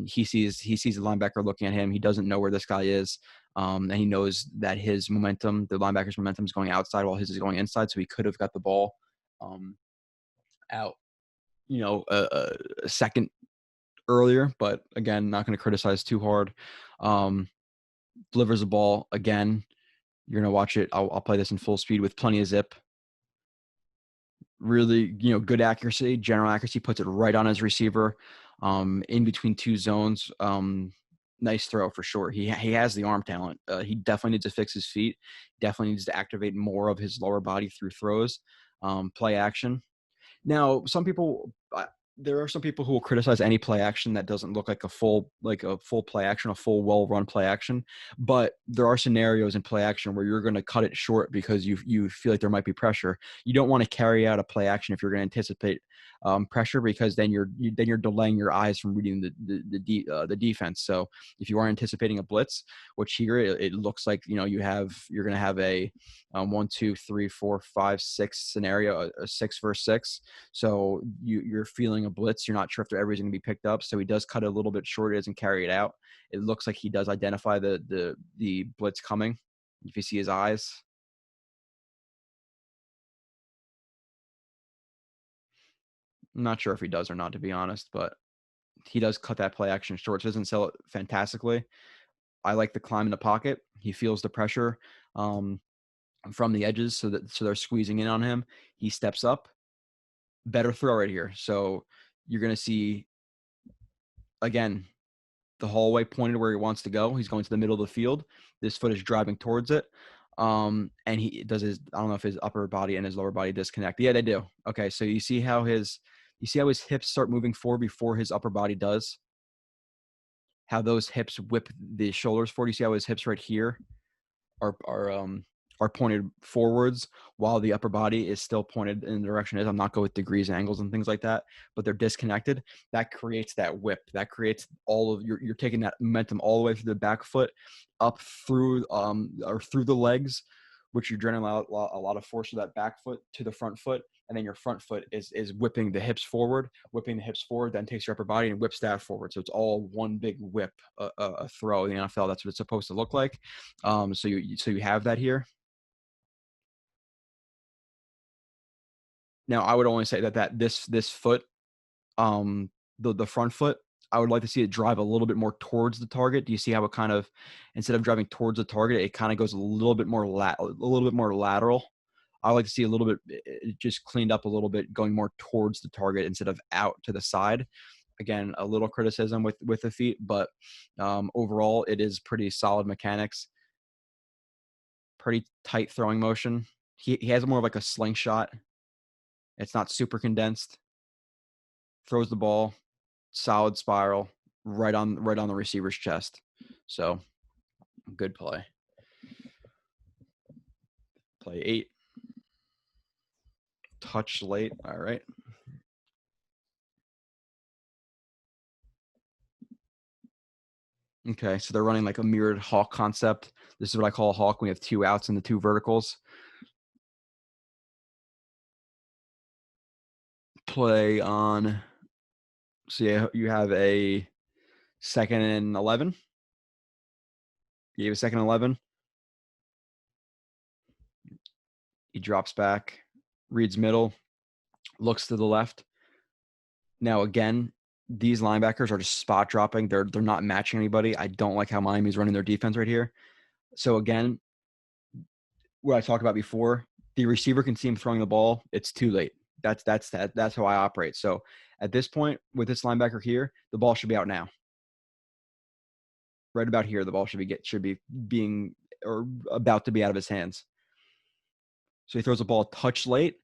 Speaker 1: he sees the linebacker looking at him. He doesn't know where this guy is, and he knows that his momentum, the linebacker's momentum, is going outside while his is going inside. So he could have got the ball out, a second earlier. But again, not going to criticize too hard. Delivers the ball again. You're going to watch it. I'll play this in full speed with plenty of zip. Really, good accuracy, general accuracy, puts it right on his receiver, in between two zones. Nice throw for sure. He has the arm talent. He definitely needs to fix his feet. Definitely needs to activate more of his lower body through throws. Play action. Now, there are some people who will criticize any play action that doesn't look like a full play action, a full well-run play action. But there are scenarios in play action where you're going to cut it short because you feel like there might be pressure. You don't want to carry out a play action if you're going to anticipate pressure, because then you're delaying your eyes from reading the defense. So if you are anticipating a blitz, which here it looks like you're going to have a 1, 2, 3, 4, 5, 6 scenario, a 6 versus 6. So you're feeling a blitz. You're not sure if everybody's going to be picked up. So he does cut it a little bit short. He doesn't carry it out. It looks like he does identify the blitz coming. If you see his eyes. I'm not sure if he does or not, to be honest, but he does cut that play action short. So doesn't sell it fantastically. I like the climb in the pocket. He feels the pressure from the edges, so they're squeezing in on him. He steps up. Better throw right here. So you're going to see, again, the hallway pointed where he wants to go. He's going to the middle of the field. This foot is driving towards it. And he does I don't know if his upper body and his lower body disconnect. Yeah, they do. Okay. So you see how his hips start moving forward before his upper body does, how those hips whip the shoulders forward. You see how his hips right here are pointed forwards while the upper body is still pointed in the direction it is. I'm not good with degrees, angles, and things like that, but they're disconnected. That creates that whip. That creates you're taking that momentum all the way through the back foot, up through or through the legs, which you're draining a lot of force to that back foot to the front foot. And then your front foot is whipping the hips forward, then takes your upper body and whips that forward. So it's all one big whip, a throw in the NFL. That's what it's supposed to look like. So you have that here. Now, I would only say that this foot, the front foot, I would like to see it drive a little bit more towards the target. Do you see how it kind of, instead of driving towards the target, it kind of goes a little bit more lateral? I like to see a little bit, it just cleaned up a little bit, going more towards the target instead of out to the side. Again, a little criticism with the feet, but overall, it is pretty solid mechanics. Pretty tight throwing motion. He has more of like a slingshot. It's not super condensed. Throws the ball, solid spiral, right on the receiver's chest. So, good play. Play 8. Touch late. All right. Okay, so they're running like a mirrored hawk concept. This is what I call a hawk. We have 2 outs and the 2 verticals. Play on. So you have a 2nd and 11. You have a 2nd and 11. He drops back, reads middle, looks to the left. Now, again, these linebackers are just spot dropping. They're not matching anybody. I don't like how Miami's running their defense right here. So again, what I talked about before, the receiver can see him throwing the ball. It's too late. That's how I operate. So at this point, with this linebacker here, the ball should be out now. Right about here, the ball should be being or about to be out of his hands. So he throws the ball a touch late,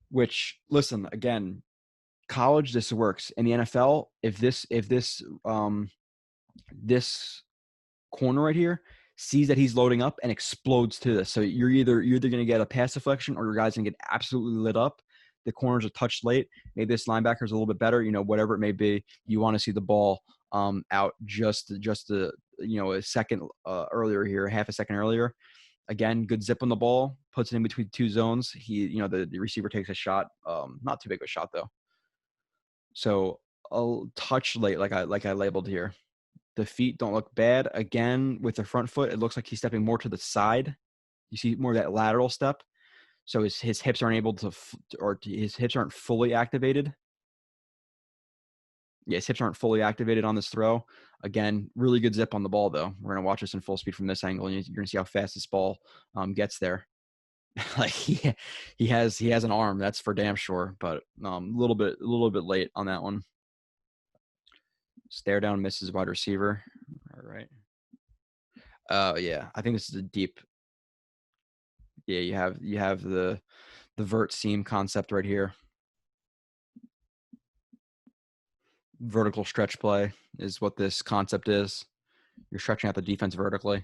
Speaker 1: which, listen, again, College, this works. In the NFL, if this corner right here sees that he's loading up and explodes to this, so you're either going to get a pass deflection or your guy's going to get absolutely lit up. The corners are touched late. Maybe this linebacker is a little bit better. Whatever it may be, you want to see the ball out just a second earlier here, half a second earlier. Again, good zip on the ball, puts it in between two zones. The receiver takes a shot, not too big of a shot though. So a touch late, like I labeled here. The feet don't look bad. Again, with the front foot, it looks like he's stepping more to the side. You see more of that lateral step. So his hips aren't able to, his hips aren't fully activated. Yeah, his hips aren't fully activated on this throw. Again, really good zip on the ball, though. We're going to watch this in full speed from this angle, and you're going to see how fast this ball gets there. Like he has an arm, that's for damn sure, but a little bit late on that one. Stare down, misses wide receiver. All right. Yeah, I think this is a deep. Yeah, you have the vert seam concept right here. Vertical stretch play is what this concept is. You're stretching out the defense vertically.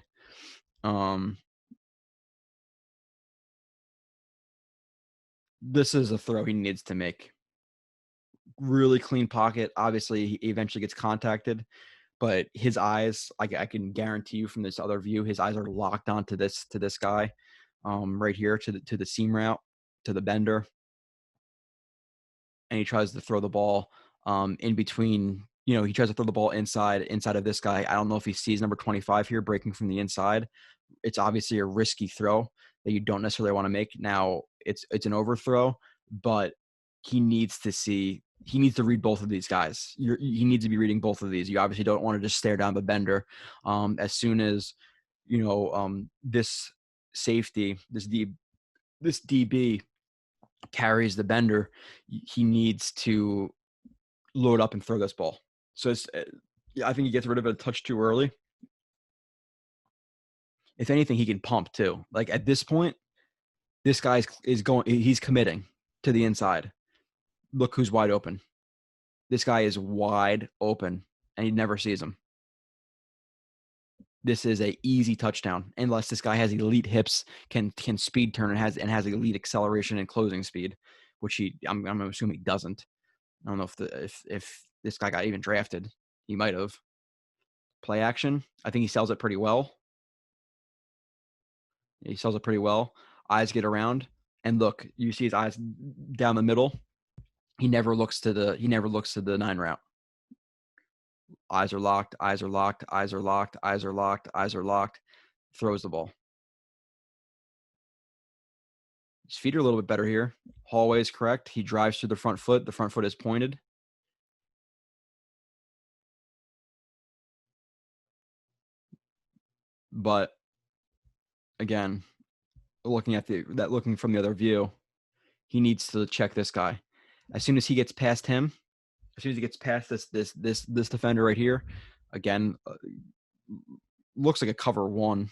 Speaker 1: This is a throw he needs to make. Really clean pocket. Obviously, he eventually gets contacted, but his eyes, I can guarantee you from this other view, his eyes are locked onto this guy, right here to the seam route, to the bender, and he tries to throw the ball in between. He tries to throw the ball inside of this guy. I don't know if he sees number 25 here breaking from the inside. It's obviously a risky throw that you don't necessarily want to make. Now it's an overthrow, but he needs to read both of these guys. He needs to be reading both of these. You obviously don't want to just stare down the bender. As soon as this safety, this DB carries the bender, he needs to load up and throw this ball. So I think he gets rid of it a touch too early. If anything, he can pump too. Like at this point, this guy he's committing to the inside. Look who's wide open. This guy is wide open, and he never sees him. This is a easy touchdown, unless this guy has elite hips, can speed turn, and has elite acceleration and closing speed, which I'm assuming he doesn't. I don't know if this guy got even drafted. He might have. Play action. I think he sells it pretty well. He sells it pretty well. Eyes get around, and look, you see his eyes down the middle. He never looks to the 9 route. Eyes are locked. Eyes are locked. Eyes are locked. Eyes are locked. Eyes are locked. Throws the ball. His feet are a little bit better here. Hallway is correct. He drives through the front foot. The front foot is pointed. But again, looking from the other view, he needs to check this guy. As soon as he gets past him, as soon as he gets past this defender right here, again, looks like a cover 1.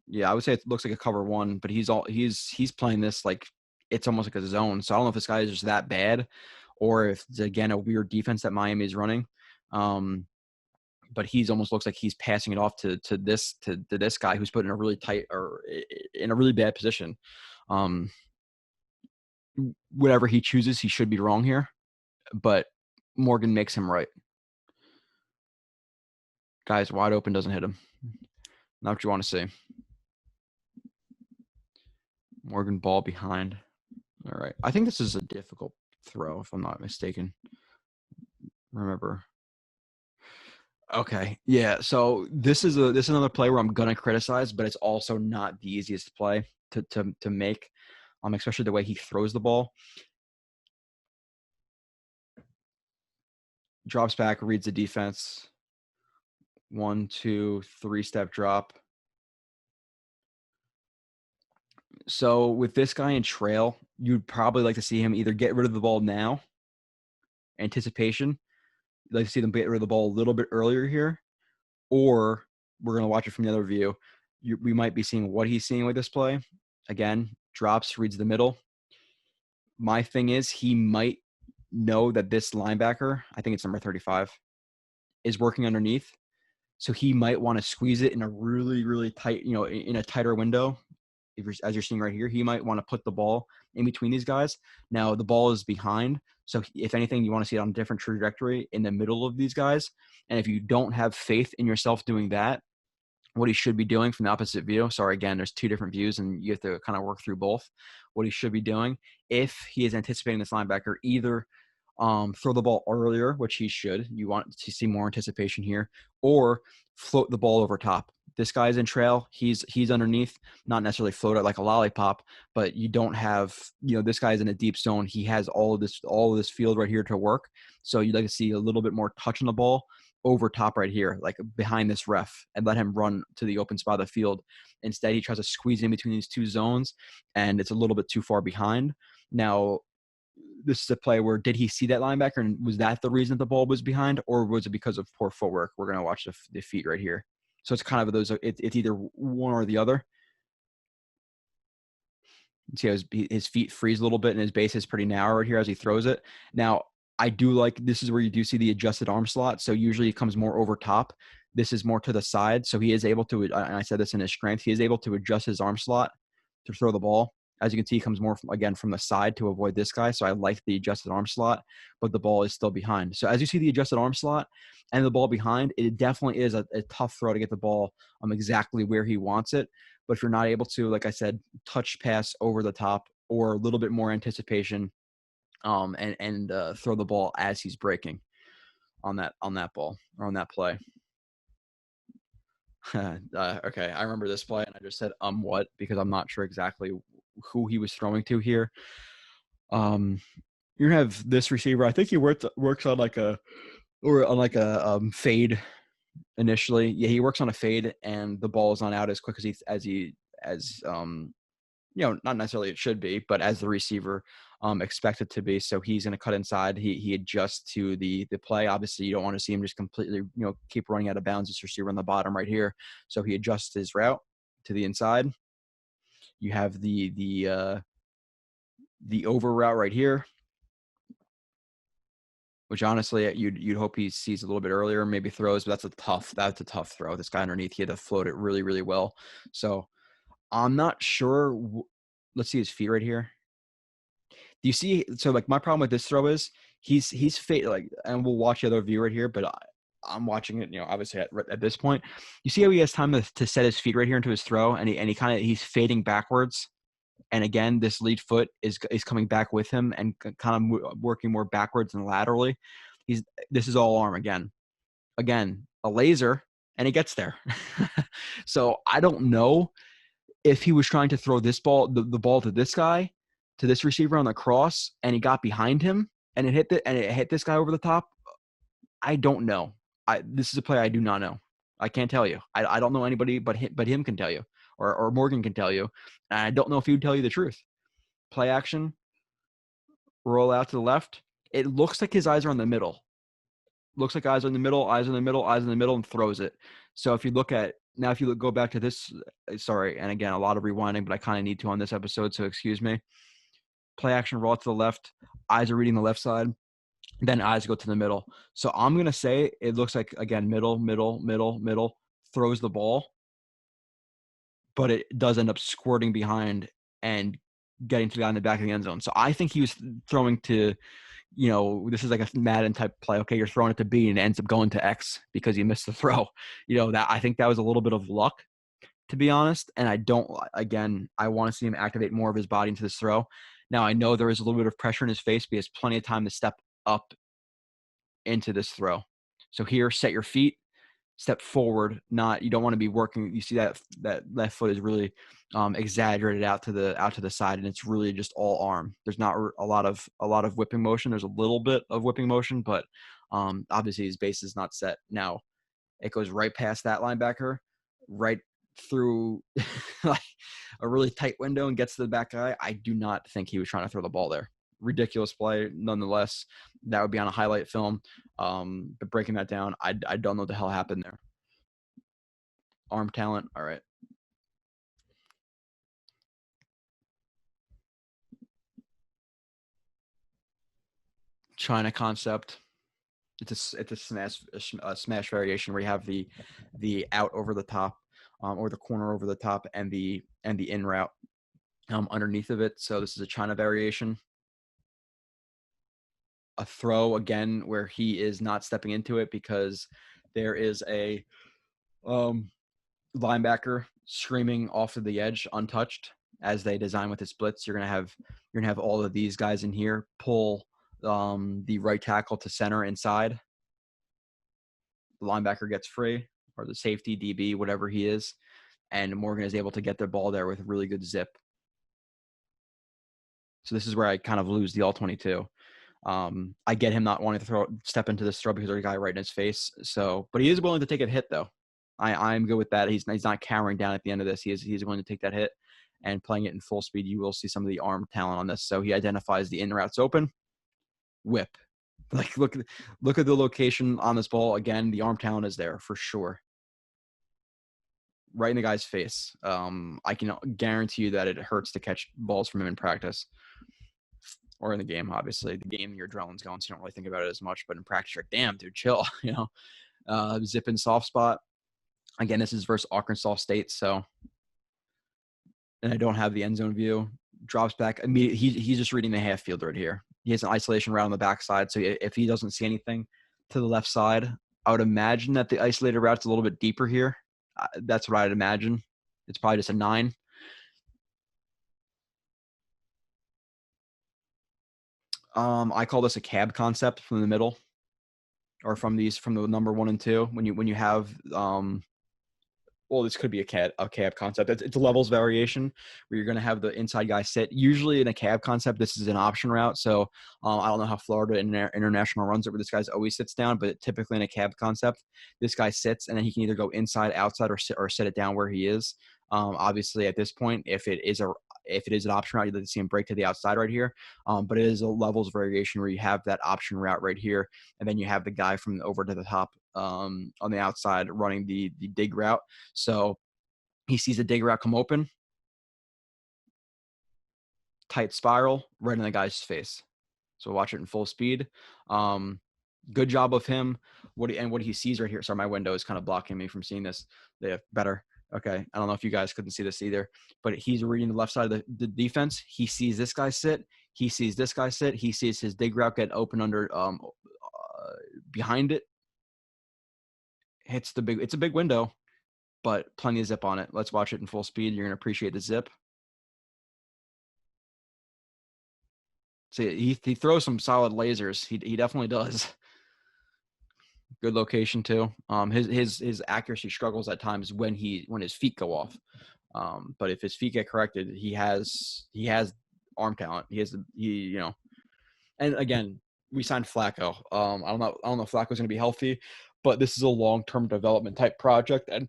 Speaker 1: Yeah, I would say it looks like a cover 1, but he's playing this like it's almost like a zone. So I don't know if this guy is just that bad, or if it's again a weird defense that Miami is running. But he's almost looks like he's passing it off to this guy who's put in a really tight or in a really bad position. Whatever he chooses, he should be wrong here, but Morgan makes him right. Guy's wide open, doesn't hit him. Not what you want to see. Morgan ball behind. All right. I think this is a difficult throw, if I'm not mistaken. Remember. Okay. Yeah. So this is another play where I'm gonna criticize, but it's also not the easiest play to make. Especially the way he throws the ball. Drops back, reads the defense. 1, 2, 3 step drop. So with this guy in trail, you'd probably like to see him either get rid of the ball now, anticipation. You'd like to see them get rid of the ball a little bit earlier here, or we're going to watch it from the other view. We might be seeing what he's seeing with this play. Again, drops, reads the middle. My thing is he might know that this linebacker, I think it's number 35, is working underneath. So he might want to squeeze it in a really, really tight, in a tighter window. As you're seeing right here, he might want to put the ball in between these guys. Now the ball is behind. So if anything, you want to see it on a different trajectory in the middle of these guys. And if you don't have faith in yourself doing that, what he should be doing from the opposite view. Sorry, again, there's two different views and you have to kind of work through both. What he should be doing, if he is anticipating this linebacker, either throw the ball earlier, which he should. You want to see more anticipation here, or float the ball over top. This guy's in trail. He's underneath, not necessarily float it like a lollipop, but you don't have, this guy's in a deep zone. He has all of this field right here to work. So you'd like to see a little bit more touch on the ball over top right here, like behind this ref, and let him run to the open spot of the field. Instead, he tries to squeeze in between these two zones, and it's a little bit too far behind. Now, this is a play where did he see that linebacker, and was that the reason the ball was behind, or was it because of poor footwork? We're going to watch the feet right here. So it's kind of those, it's either one or the other. See how his feet freeze a little bit and his base is pretty narrow right here as he throws it. Now, I do like, this is where you do see the adjusted arm slot. So usually it comes more over top. This is more to the side. So he is able to, and I said this in his strength, he is able to adjust his arm slot to throw the ball. As you can see, he comes more, again, from the side to avoid this guy. So I like the adjusted arm slot, but the ball is still behind. So as you see the adjusted arm slot and the ball behind, it definitely is a tough throw to get the ball exactly where he wants it. But if you're not able to, like I said, touch pass over the top or a little bit more anticipation, and throw the ball as he's breaking on that ball or on that play. Okay, I remember this play, and I just said what, because I'm not sure exactly who he was throwing to here. You have this receiver. I think he works on like a fade initially. Yeah, he works on a fade, and the ball is not out as quick as not necessarily it should be, but as the receiver expected to be. So he's going to cut inside. He adjusts to the play. Obviously, you don't want to see him just completely, keep running out of bounds. This receiver on the bottom right here. So he adjusts his route to the inside. You have the over route right here, which honestly you'd hope he sees a little bit earlier, maybe throws, but that's a tough throw. This guy underneath, he had to float it really, really well. So I'm not sure. Let's see his feet right here. Do you see? So like my problem with this throw is he's fade, like, and we'll watch the other view right here, but I'm watching it, obviously at this point. You see how he has time to set his feet right here into his throw, and he's fading backwards. And again, this lead foot is coming back with him and kind of working more backwards and laterally. This is all arm again, a laser, and he gets there. So I don't know if he was trying to throw this ball, the ball to this guy, to this receiver on the cross, and he got behind him and it hit this guy over the top. I don't know. This is a play I do not know. I can't tell you. I don't know anybody but him can tell you, or Morgan can tell you. And I don't know if he would tell you the truth. Play action, roll out to the left. It looks like his eyes are on the middle. Looks like eyes are in the middle, and throws it. So if you go back to this, sorry, and again, a lot of rewinding, but I kind of need to on this episode, so excuse me. Play action, roll to the left. Eyes are reading the left side. Then eyes go to the middle. So I'm going to say it looks like, again, middle, throws the ball, but it does end up squirting behind and getting to the guy in the back of the end zone. So I think he was throwing to, this is like a Madden type play. Okay, you're throwing it to B and it ends up going to X because you missed the throw. That I think that was a little bit of luck, to be honest. And I want to see him activate more of his body into this throw. Now, I know there is a little bit of pressure in his face, but he has plenty of time to step up into this throw. So here, set your feet, step forward. You don't want to be working. You see that left foot is really exaggerated out to the side, and it's really just all arm. There's not a lot of whipping motion. There's a little bit of whipping motion, but obviously his base is not set. Now it goes right past that linebacker, right through like a really tight window and gets to the back guy. I do not think he was trying to throw the ball there. Ridiculous play, nonetheless. That would be on a highlight film. But breaking that down, I don't know what the hell happened there. Arm talent, all right. China concept. It's a smash variation where you have the out over the top, or the corner over the top, and the in route underneath of it. So this is a China variation. A throw again where he is not stepping into it because there is a linebacker screaming off of the edge untouched. As they design with this blitz, you're gonna have all of these guys in here pull the right tackle to center inside. The linebacker gets free, or the safety, DB, whatever he is, and Morgan is able to get the ball there with really good zip. So this is where I kind of lose the all-22. I get him not wanting to step into this throw because there's a guy right in his face. So, but he is willing to take a hit though. I'm good with that. He's not cowering down at the end of this. He's willing to take that hit and playing it in full speed. You will see some of the arm talent on this. So he identifies the in routes open, whip. Like look at the location on this ball again. The arm talent is there for sure. Right in the guy's face. I can guarantee you that it hurts to catch balls from him in practice. Or in the game, obviously. The game, your adrenaline's going, so you don't really think about it as much. But in practice, you're like, damn, dude, chill. Zip in soft spot. Again, this is versus Arkansas State, so. And I don't have the end zone view. Drops back. Immediately, he's just reading the half field right here. He has an isolation route on the backside, so if he doesn't see anything to the left side, I would imagine that the isolated route's a little bit deeper here. That's what I'd imagine. It's probably just a 9. I call this a cab concept from the middle, or from the number 1 and 2. When you have well, this could be a cab concept. It's a levels variation where you're going to have the inside guy sit. Usually in a cab concept, this is an option route. So I don't know how Florida International runs it, where this guy always sits down, but typically in a cab concept, this guy sits and then he can either go inside, outside, or sit it down where he is. Obviously, at this point, if it is an option route, you'd like to see him break to the outside right here. But it is a levels variation where you have that option route right here, and then you have the guy from over to the top on the outside running the dig route. So he sees the dig route come open, tight spiral, right in the guy's face. So watch it in full speed. Good job of him. What he sees right here. Sorry, my window is kind of blocking me from seeing this. Yeah, better. Okay. I don't know if you guys couldn't see this either, but he's reading the left side of the defense. He sees this guy sit. He sees this guy sit. He sees his dig route get open under behind it. It's a big window, but plenty of zip on it. Let's watch it in full speed. You're going to appreciate the zip. So he throws some solid lasers. He definitely does. Good location too. His accuracy struggles at times when his feet go off. But if his feet get corrected, he has arm talent. And again, we signed Flacco. I don't know if Flacco's going to be healthy, but this is a long-term development type project, and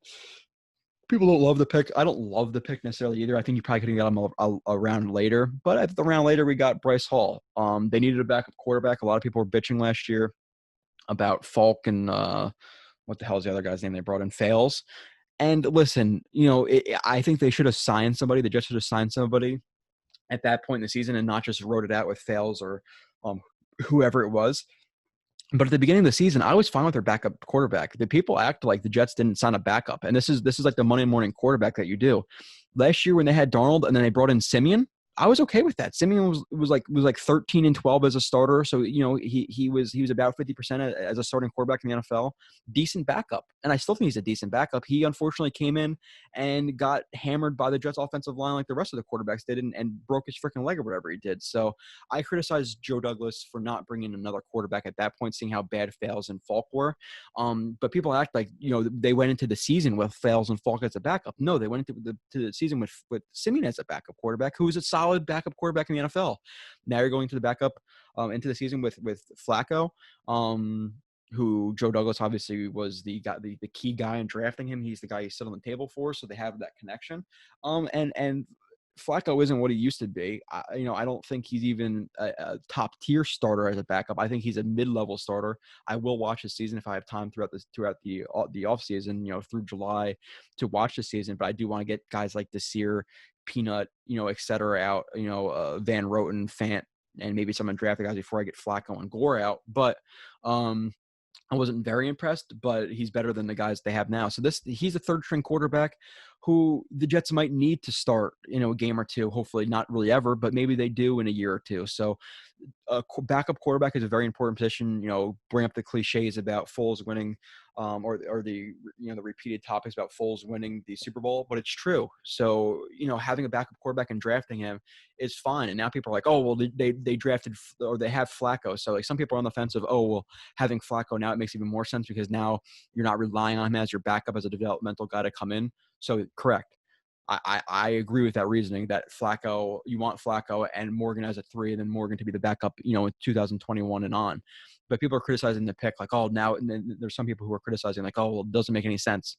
Speaker 1: people don't love the pick. I don't love the pick necessarily either. I think you probably could have got him a round later, but at the round later, we got Bryce Hall. They needed a backup quarterback. A lot of people were bitching last year about Falk and what the hell is the other guy's name they brought in? Fales. And listen, I think they should have signed somebody. They just should have signed somebody at that point in the season and not just wrote it out with Fales or whoever it was. But at the beginning of the season, I was fine with their backup quarterback. The people act like the Jets didn't sign a backup, and this is like the Monday morning quarterback that you do. Last year when they had Darnold and then they brought in Simeon, I was okay with that. Simeon was like 13-12 as a starter, so he was about 50% as a starting quarterback in the NFL. Decent backup, and I still think he's a decent backup. He unfortunately came in and got hammered by the Jets offensive line like the rest of the quarterbacks did, and broke his freaking leg or whatever he did. So I criticized Joe Douglas for not bringing another quarterback at that point, seeing how bad Fales and Falk were. But people act like they went into the season with Fales and Falk as a backup. No, they went into the season with Simeon as a backup quarterback, who was a solid backup quarterback in the NFL. Now you're going to the backup into the season with Flacco, who Joe Douglas obviously was the key guy in drafting him. He's the guy he sit on the table for, so they have that connection. And Flacco isn't what he used to be. I don't think he's even a top tier starter as a backup. I think he's a mid-level starter. I will watch his season if I have time throughout the off season, through July to watch the season. But I do want to get guys like Desir, Peanut, et cetera out. Van Roten, Fant, and maybe some undrafted guys before I get Flacco and Gore out. But I wasn't very impressed, but he's better than the guys they have now. So he's a third string quarterback who the Jets might need to start, a game or two, hopefully not really ever, but maybe they do in a year or two. So a backup quarterback is a very important position. Bring up the cliches about Foles winning, or the the repeated topics about Foles winning the Super Bowl, but it's true. So having a backup quarterback and drafting him is fine. And now people are like, oh well, they drafted or they have Flacco. So like some people are on the fence of, oh well, having Flacco now it makes even more sense because now you're not relying on him as your backup as a developmental guy to come in. So correct. I agree with that reasoning that you want Flacco and Morgan as a 3, and then Morgan to be the backup, in 2021 and on. But people are criticizing the pick, like, oh, now, and then there's some people who are criticizing, like, oh, well, it doesn't make any sense.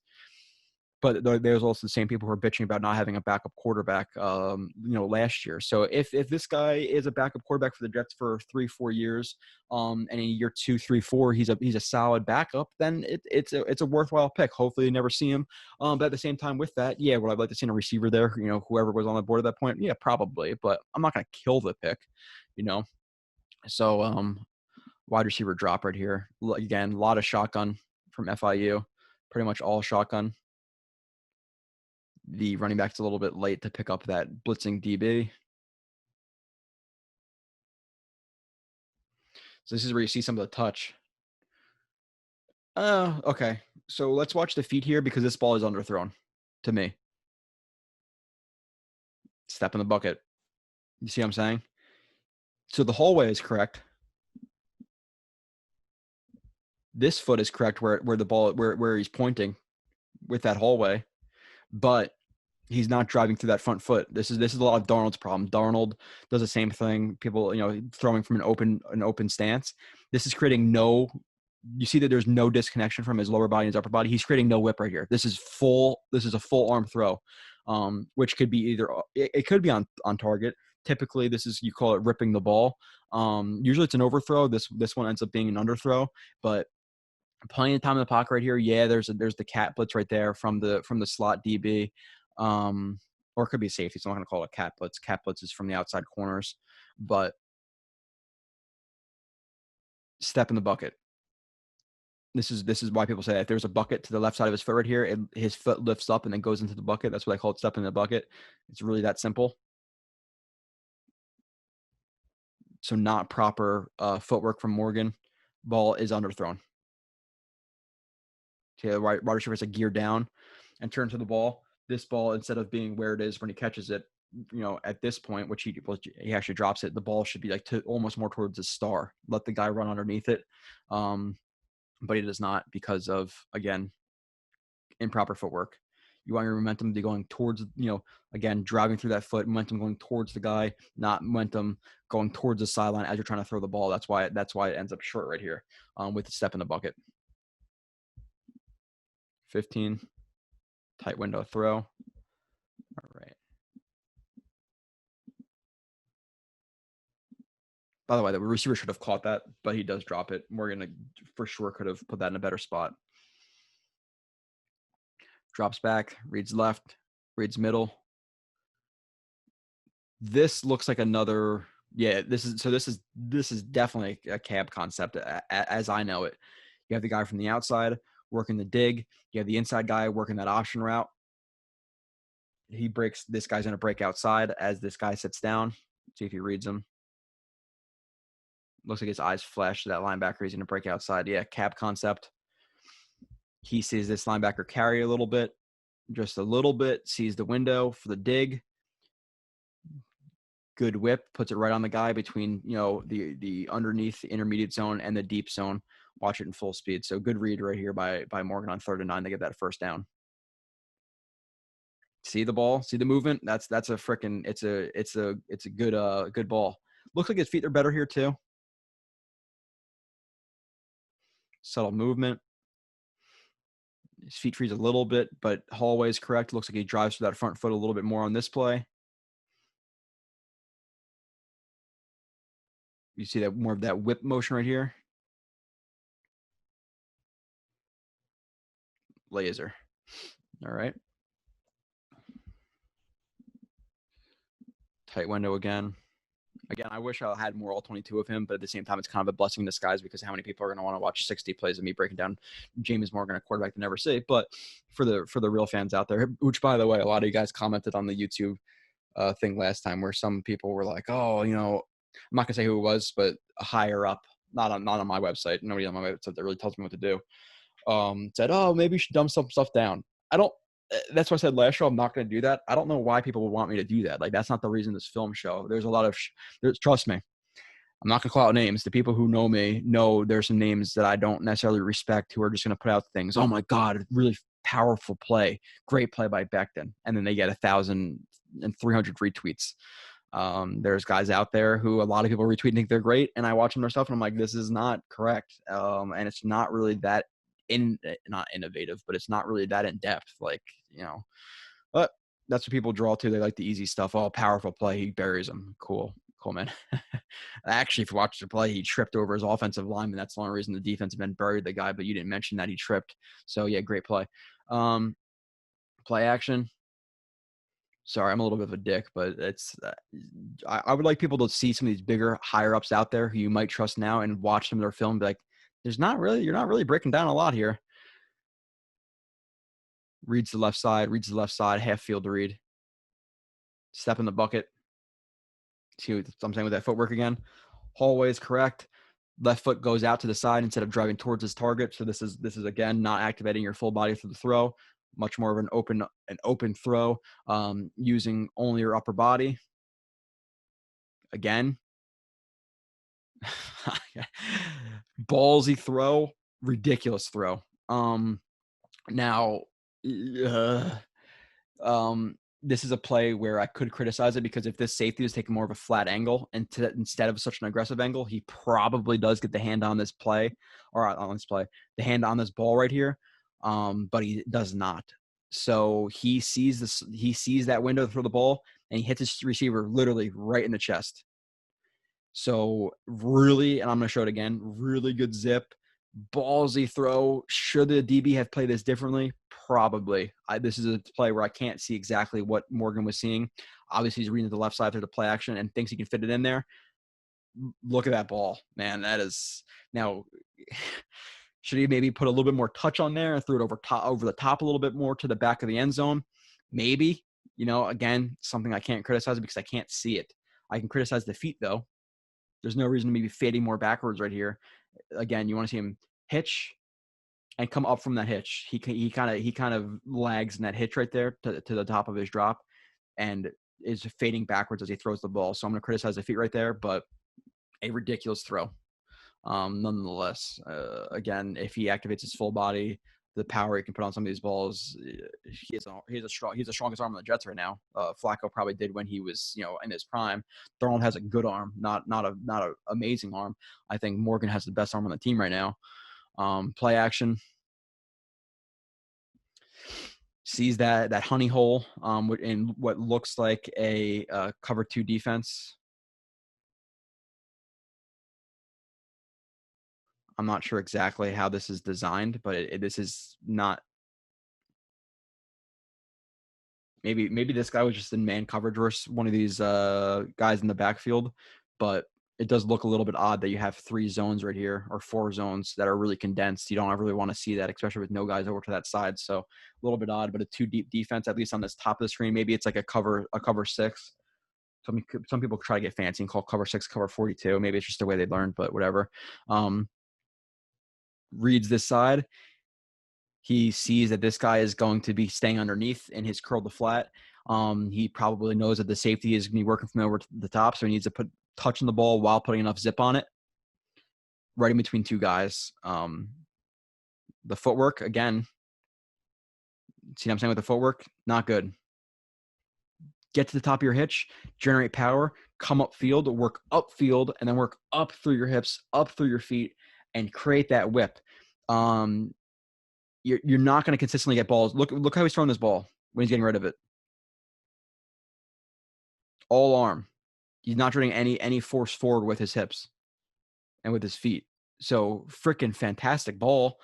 Speaker 1: But there's also the same people who are bitching about not having a backup quarterback, last year. So if this guy is a backup quarterback for the Jets for 3-4 years, and in year 2, 3, 4, he's a solid backup, then it's a worthwhile pick. Hopefully, you never see him. But at the same time, with that, yeah, would I like to see a receiver there? Whoever was on the board at that point, yeah, probably. But I'm not going to kill the pick, So wide receiver drop right here. Again, a lot of shotgun from FIU, pretty much all shotgun. The running back's a little bit late to pick up that blitzing DB. So this is where you see some of the touch. Okay. So let's watch the feet here because this ball is underthrown to me. Step in the bucket. You see what I'm saying? So the hallway is correct. This foot is correct where the ball where he's pointing with that hallway, but he's not driving through that front foot. This is a lot of Darnold's problem. Darnold does the same thing. People, throwing from an open stance. This is creating you see that there's no disconnection from his lower body and his upper body. He's creating no whip right here. This is a full arm throw, which could be it could be on target. Typically, you call it ripping the ball. Usually it's an overthrow. This one ends up being an underthrow, but plenty of time in the pocket right here. Yeah, there's the cat blitz right there from the slot DB, or it could be safety. So I'm not going to call it cat blitz. Cat blitz is from the outside corners, but step in the bucket. This is why people say that if there's a bucket to the left side of his foot right here, his foot lifts up and then goes into the bucket. That's what I call it, step in the bucket. It's really that simple. So not proper footwork from Morgan. Ball is underthrown. Okay, the wide receiver has a gear down and turn to the ball. This ball, instead of being where it is when he catches it, at this point, which he actually drops it, the ball should be like almost more towards the star. Let the guy run underneath it. But he does not because of, again, improper footwork. You want your momentum to be going towards, again, driving through that foot, momentum going towards the guy, not momentum going towards the sideline as you're trying to throw the ball. That's why it ends up short right here, with the step in the bucket. 15, tight window throw. All right. By the way, the receiver should have caught that, but he does drop it. Morgan for sure could have put that in a better spot. Drops back, reads left, reads middle. This looks like another. Yeah, this is definitely a cab concept as I know it. You have the guy from the outside working the dig. You have the inside guy working that option route. This guy's going to break outside as this guy sits down. See if he reads him. Looks like his eyes flash to that linebacker. He's going to break outside. Yeah, cab concept. He sees this linebacker carry a little bit, just a little bit, sees the window for the dig. Good whip, puts it right on the guy between, the underneath the intermediate zone and the deep zone. Watch it in full speed. So good read right here by Morgan on 3rd and 9. They get that first down. See the ball, see the movement. That's a freaking. It's a good ball. Looks like his feet are better here too. Subtle movement. His feet freeze a little bit, but hallway is correct. Looks like he drives through that front foot a little bit more on this play. You see that more of that whip motion right here. Laser. All right. Tight window again. Again, I wish I had more all 22 of him, but at the same time, it's kind of a blessing in disguise because how many people are going to want to watch 60 plays of me breaking down James Morgan, a quarterback to never see. But for the real fans out there, which by the way, a lot of you guys commented on the YouTube thing last time where some people were like, oh, you know, I'm not gonna say who it was, but higher up, not on my website. Nobody on my website that really tells me what to do. Said, oh, maybe you should dumb some stuff down. I don't. That's what I said last show. I'm not going to do that. I don't know why people would want me to do that. Like, that's not the reason this film show. There's a lot of, trust me, I'm not going to call out names. The people who know me know there's some names that I don't necessarily respect who are just going to put out things. Oh my God, really powerful play. Great play by Becton. And then they get 1,300 retweets. There's guys out there who a lot of people retweet and think they're great. And I watch them their stuff and I'm like, this is not correct. And it's not really that not innovative, but it's not really that in depth. Like, you know, but that's what people draw to. They like the easy stuff. Oh, powerful play. He buries him. Cool, man. Actually, if you watch the play, he tripped over his offensive lineman. That's the only reason the defensive end buried the guy, but you didn't mention that he tripped. So yeah, great play. Play action. Sorry, I'm a little bit of a dick, but it's I would like people to see some of these bigger, higher ups out there who you might trust now and watch some of their film. Be like, you're not really breaking down a lot here. Reads the left side, half field to read. Step in the bucket. See what I'm saying with that footwork again. Hallway is correct. Left foot goes out to the side instead of driving towards his target. So this is again not activating your full body through the throw. Much more of an open throw, using only your upper body. Again, ballsy throw, ridiculous throw. Now, this is a play where I could criticize it because if this safety was taking more of a flat angle instead of such an aggressive angle, he probably does get the hand on this play the hand on this ball right here. But he does not. So he sees that window to throw the ball and he hits his receiver literally right in the chest. So really, and I'm going to show it again, really good zip, ballsy throw. Should the DB have played this differently? Probably. This is a play where I can't see exactly what Morgan was seeing. Obviously, he's reading to the left side through the play action and thinks he can fit it in there. Look at that ball, man. That is now. Should he maybe put a little bit more touch on there and throw it over the top a little bit more to the back of the end zone? Maybe. You know, again, something I can't criticize because I can't see it. I can criticize the feet though. There's no reason to be fading more backwards right here. Again, you want to see him hitch and come up from that hitch. He kind of lags in that hitch right there to the top of his drop and is fading backwards as he throws the ball. So I'm going to criticize the feet right there, but a ridiculous throw. Nonetheless, again, if he activates his full body, the power he can put on some of these balls, he's the strongest arm on the Jets right now. Flacco probably did when he was, you know, in his prime. Darnold has a good arm, not a amazing arm. I think Morgan has the best arm on the team right now. Play action. Sees that honey hole in what looks like a cover 2 defense. I'm not sure exactly how this is designed, but this is not. Maybe this guy was just in man coverage versus one of these guys in the backfield, but it does look a little bit odd that you have 3 zones right here or 4 zones that are really condensed. You don't really want to see that, especially with no guys over to that side. So a little bit odd, but a 2 deep defense, at least on this top of the screen. Maybe it's like a cover 6. Some people try to get fancy and call cover 6 cover 42. Maybe it's just the way they learned, but whatever. Reads this side. He sees that this guy is going to be staying underneath in his curl to flat. He probably knows that the safety is going to be working from over to the top, so he needs to put touching the ball while putting enough zip on it, right in between 2 guys. The footwork, again, see what I'm saying with the footwork? Not good. Get to the top of your hitch, generate power, come upfield, work upfield, and then work up through your hips, up through your feet, and create that whip. You're not going to consistently get balls. Look how he's throwing this ball when he's getting rid of it. All arm. He's not doing any force forward with his hips and with his feet. So freaking fantastic ball.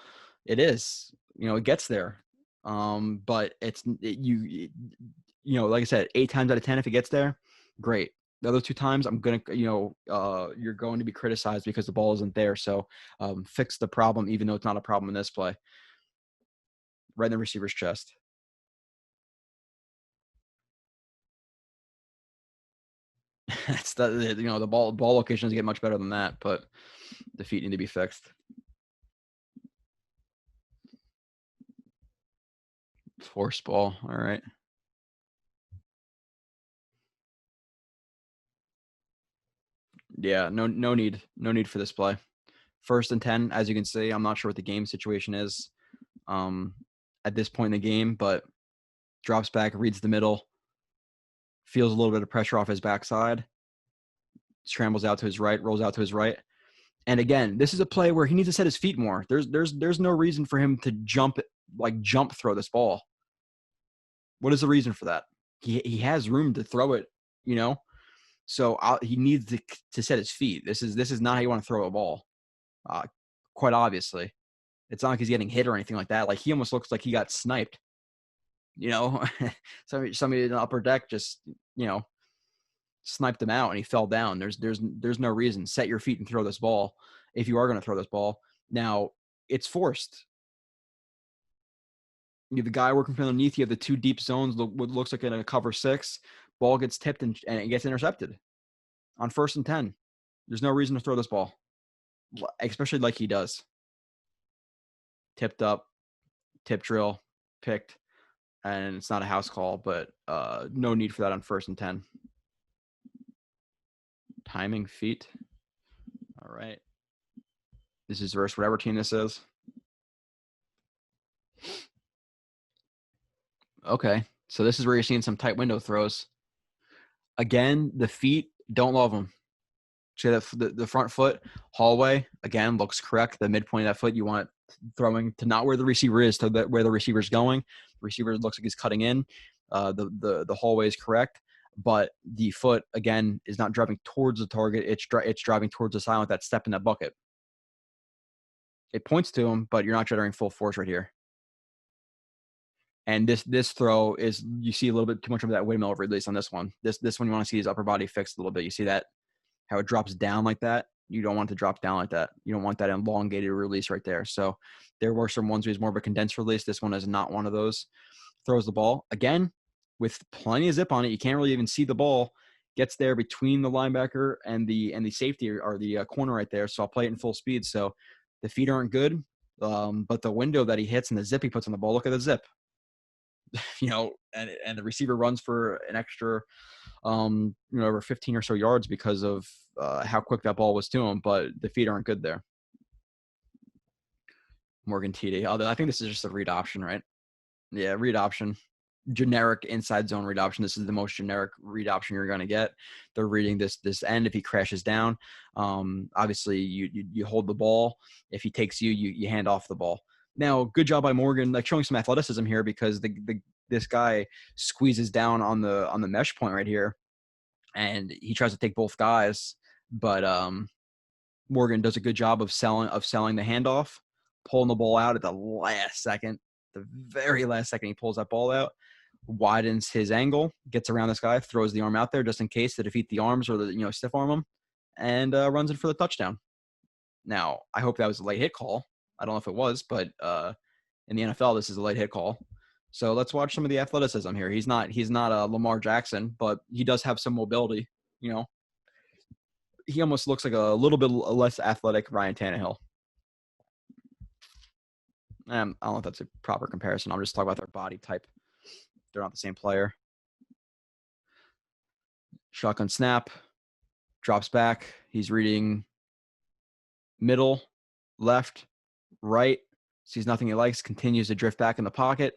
Speaker 1: It is. You know, it gets there. But you know, like I said, 8 times out of 10, if it gets there, great. The other 2 times, I'm going to, you're going to be criticized because the ball isn't there. So fix the problem, even though it's not a problem in this play. Right in the receiver's chest. That's the ball location doesn't get much better than that, but the feet need to be fixed. Force ball. All right. Yeah, no need for this play. 1st and 10, as you can see. I'm not sure what the game situation is at this point in the game, but drops back, reads the middle, feels a little bit of pressure off his backside, scrambles out to his right, rolls out to his right. And again, this is a play where he needs to set his feet more. There's no reason for him to jump throw this ball. What is the reason for that? He has room to throw it, So he needs to set his feet. This is not how you want to throw a ball. Quite obviously, it's not like he's getting hit or anything like that. Like he almost looks like he got sniped. Somebody in the upper deck just sniped him out and he fell down. There's no reason. Set your feet and throw this ball if you are going to throw this ball. Now it's forced. You have the guy working from underneath. You have the 2 deep zones. What looks like in a cover 6, ball gets tipped and it gets intercepted on 1st and 10. There's no reason to throw this ball, especially like he does. Tipped up, tip drill, picked, and it's not a house call, but no need for that on 1st and 10. Timing feet. All right. This is versus whatever team this is. Okay. So this is where you're seeing some tight window throws. Again, the feet, don't love them. See that the front foot, hallway, again, looks correct. The midpoint of that foot, you want it throwing to not where the receiver is, to where the receiver's going. The receiver looks like he's cutting in. The hallway is correct. But the foot, again, is not driving towards the target. It's driving towards the silent, that step in that bucket. It points to him, but you're not generating full force right here. And this throw is, you see a little bit too much of that windmill release on this one. This one, you want to see his upper body fixed a little bit. You see that, how it drops down like that? You don't want it to drop down like that. You don't want that elongated release right there. So there were some ones where he's more of a condensed release. This one is not one of those. Throws the ball. Again, with plenty of zip on it, you can't really even see the ball. Gets there between the linebacker and the safety, or the corner right there. So I'll play it in full speed. So the feet aren't good, but the window that he hits and the zip he puts on the ball, look at the zip. And the receiver runs for an extra, over 15 or so yards because of how quick that ball was to him. But the feet aren't good there. Morgan TD. Although I think this is just a read option, right? Yeah, read option. Generic inside zone read option. This is the most generic read option you're going to get. They're reading this end if he crashes down. Obviously, you hold the ball. If he takes you hand off the ball. Now, good job by Morgan, showing some athleticism here, because this guy squeezes down on the mesh point right here, and he tries to take both guys, but Morgan does a good job of selling the handoff, pulling the ball out at the last second. The very last second, he pulls that ball out, widens his angle, gets around this guy, throws the arm out there just in case to defeat the arms or the stiff arm him, and runs in for the touchdown. Now, I hope that was a late hit call. I don't know if it was, but in the NFL, this is a late hit call. So let's watch some of the athleticism here. He's not a Lamar Jackson, but he does have some mobility. He almost looks like a little bit less athletic Ryan Tannehill. I don't know if that's a proper comparison. I'm just talking about their body type. They're not the same player. Shotgun snap, drops back. He's reading middle, left, right. Sees nothing he likes, continues to drift back in the pocket,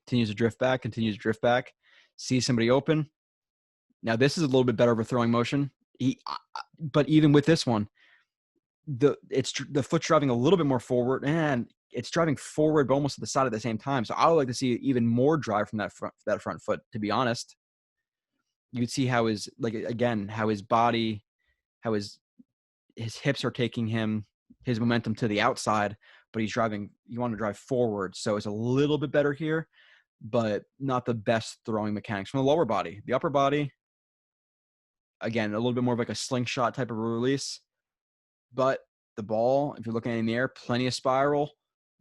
Speaker 1: continues to drift back, sees somebody open. Now, this is a little bit better of a throwing motion. But even with this one, the foot's driving a little bit more forward, and it's driving forward, but almost to the side at the same time. So I would like to see even more drive from that front foot, to be honest. You could see how his body, how his hips are taking him, his momentum to the outside, but you want to drive forward. So it's a little bit better here, but not the best throwing mechanics from the lower body. The upper body, Again, a little bit more of like a slingshot type of release. But the ball, if you're looking in the air, plenty of spiral,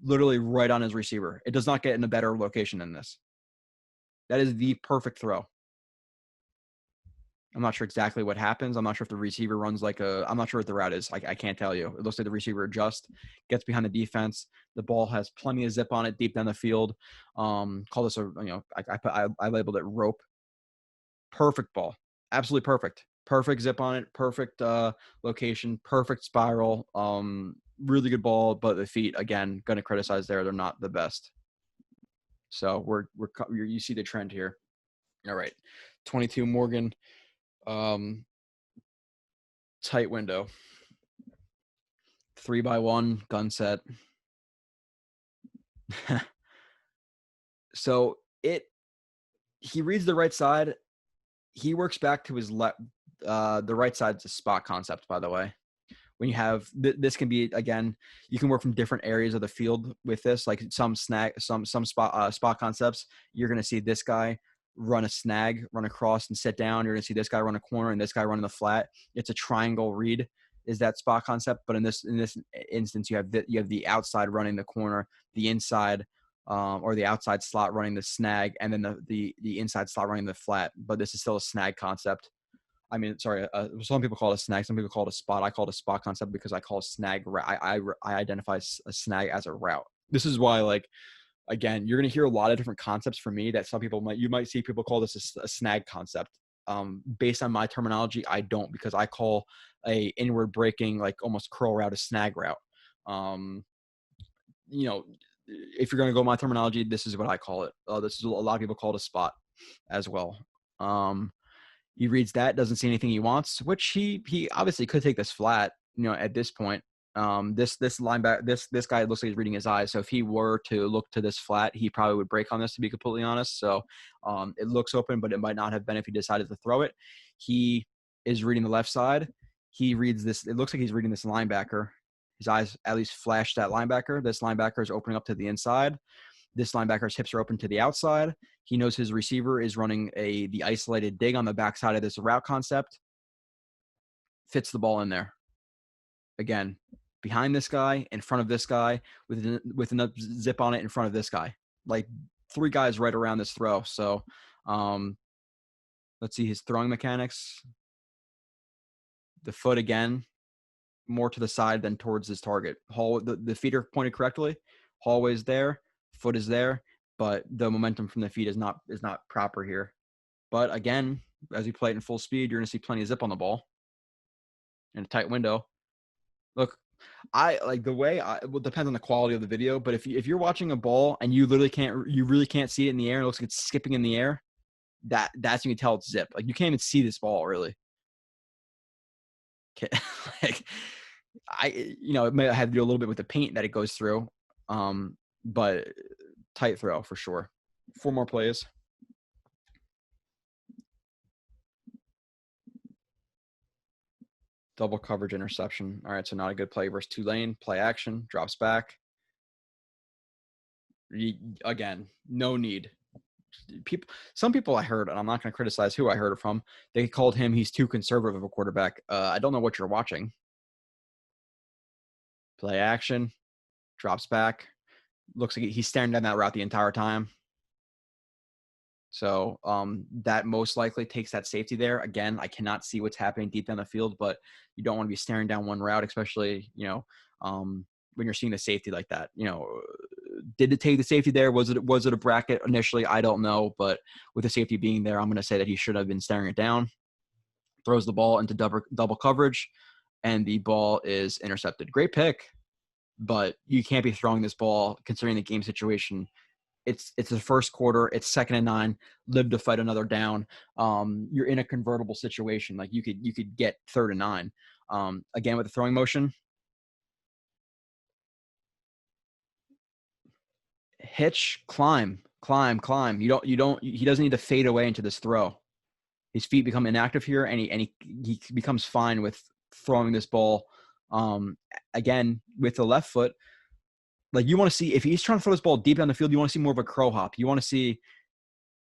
Speaker 1: literally right on his receiver. It does not get in a better location than this. That is the perfect throw. I'm not sure exactly what happens. I'm not sure if the receiver runs like I'm not sure what the route is. I can't tell you. It looks like the receiver adjusts, gets behind the defense. The ball has plenty of zip on it deep down the field. Call this I labeled it rope. Perfect ball. Absolutely perfect. Perfect zip on it. Perfect location. Perfect spiral. Really good ball, but the feet, again, going to criticize there. They're not the best. So you see the trend here. All right. 22 Morgan. Tight window. 3x1 gun set. So he reads the right side. He works back to his left. The right side's a spot concept, by the way. When you have this can be, again, you can work from different areas of the field with this. Like some spot concepts, you're going to see this guy run a snag, run across and sit down. You're going to see this guy run a corner and this guy running the flat. It's a triangle read is that spot concept. But in this instance, you have the outside running the corner, the inside or the outside slot running the snag, and then the inside slot running the flat. But this is still a snag concept. I mean, sorry, some people call it a snag. Some people call it a spot. I call it a spot concept because I call snag. I identify a snag as a route. This is why, like, again, you're going to hear a lot of different concepts from me that some people you might see people call this a snag concept. Based on my terminology, I don't, because I call a inward breaking, like almost curl route, a snag route. If you're going to go my terminology, this is what I call it. This is a lot of people call it a spot as well. He reads that, doesn't see anything he wants, which he obviously could take this flat, at this point. This linebacker, this guy looks like he's reading his eyes. So if he were to look to this flat, he probably would break on this, to be completely honest. So it looks open, but it might not have been if he decided to throw it. He is reading the left side. He reads this. It looks like he's reading this linebacker. His eyes at least flash that linebacker. This linebacker is opening up to the inside. This linebacker's hips are open to the outside. He knows his receiver is running the isolated dig on the backside of this route concept. Fits the ball in there. Again, behind this guy, in front of this guy, with enough zip on it in front of this guy. Like 3 guys right around this throw. So let's see his throwing mechanics. The foot, again, more to the side than towards his target. The feet are pointed correctly. Hallway's there. Foot is there, but the momentum from the feet is not proper here. But again, as you play it in full speed, you're going to see plenty of zip on the ball in a tight window. Look, I like the way it will depend on the quality of the video, but if you're watching a ball and you really can't see it in the air, and it looks like it's skipping in the air, that's when you tell it's zip. Like you can't even see this ball really. Like it may have to do a little bit with the paint that it goes through. But tight throw for sure. 4 more plays. Double coverage interception. All right, so not a good play versus Tulane. Play action, drops back. Again, no need. Some people I heard, and I'm not going to criticize who I heard it from, they called him he's too conservative of a quarterback. I don't know what you're watching. Play action, drops back. Looks like he's staring down that route the entire time. So that most likely takes that safety there. Again, I cannot see what's happening deep down the field, but you don't want to be staring down one route, especially, when you're seeing the safety like that. Did it take the safety there? Was it a bracket initially? I don't know, but with the safety being there, I'm going to say that he should have been staring it down. Throws the ball into double coverage, and the ball is intercepted. Great pick, but you can't be throwing this ball considering the game situation. It's the first quarter. It's 2nd and 9. Live to fight another down. You're in a convertible situation. Like you could get 3rd and 9. Again with the throwing motion. Hitch, climb. He doesn't need to fade away into this throw. His feet become inactive here, and he becomes fine with throwing this ball. Again with the left foot. Like you want to see, if he's trying to throw this ball deep down the field, you want to see more of a crow hop. You want to see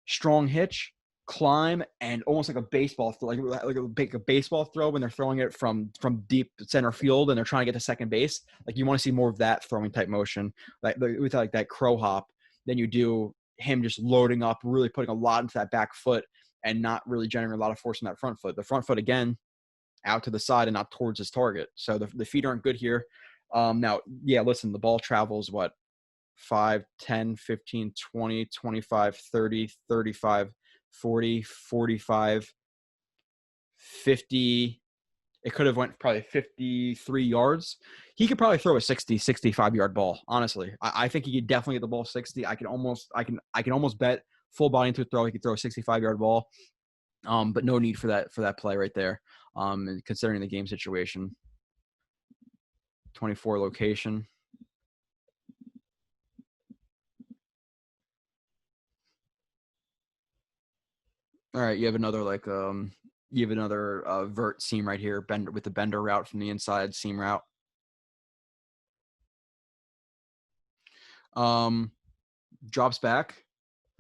Speaker 1: strong hitch, climb and almost like a baseball throw, like a baseball throw when they're throwing it from deep center field and they're trying to get to second base. Like you want to see more of that throwing type motion, like with like that crow hop, than you do him just loading up, really putting a lot into that back foot and not really generating a lot of force in that front foot. The front foot again out to the side and not towards his target. So the feet aren't good here. Now, yeah, listen, the ball travels what, 5, 10, 15, 20, 25, 30, 35, 40, 45, 50. It could have went probably 53 yards. He could probably throw a 60, 65-yard ball, honestly. I think he could definitely get the ball 60. I can almost bet full body into a throw he could throw a 65-yard ball. But no need for that play right there. And considering the game situation. 24 location. All right, you have another vert seam right here, bender with the bender route from the inside, seam route. Drops back,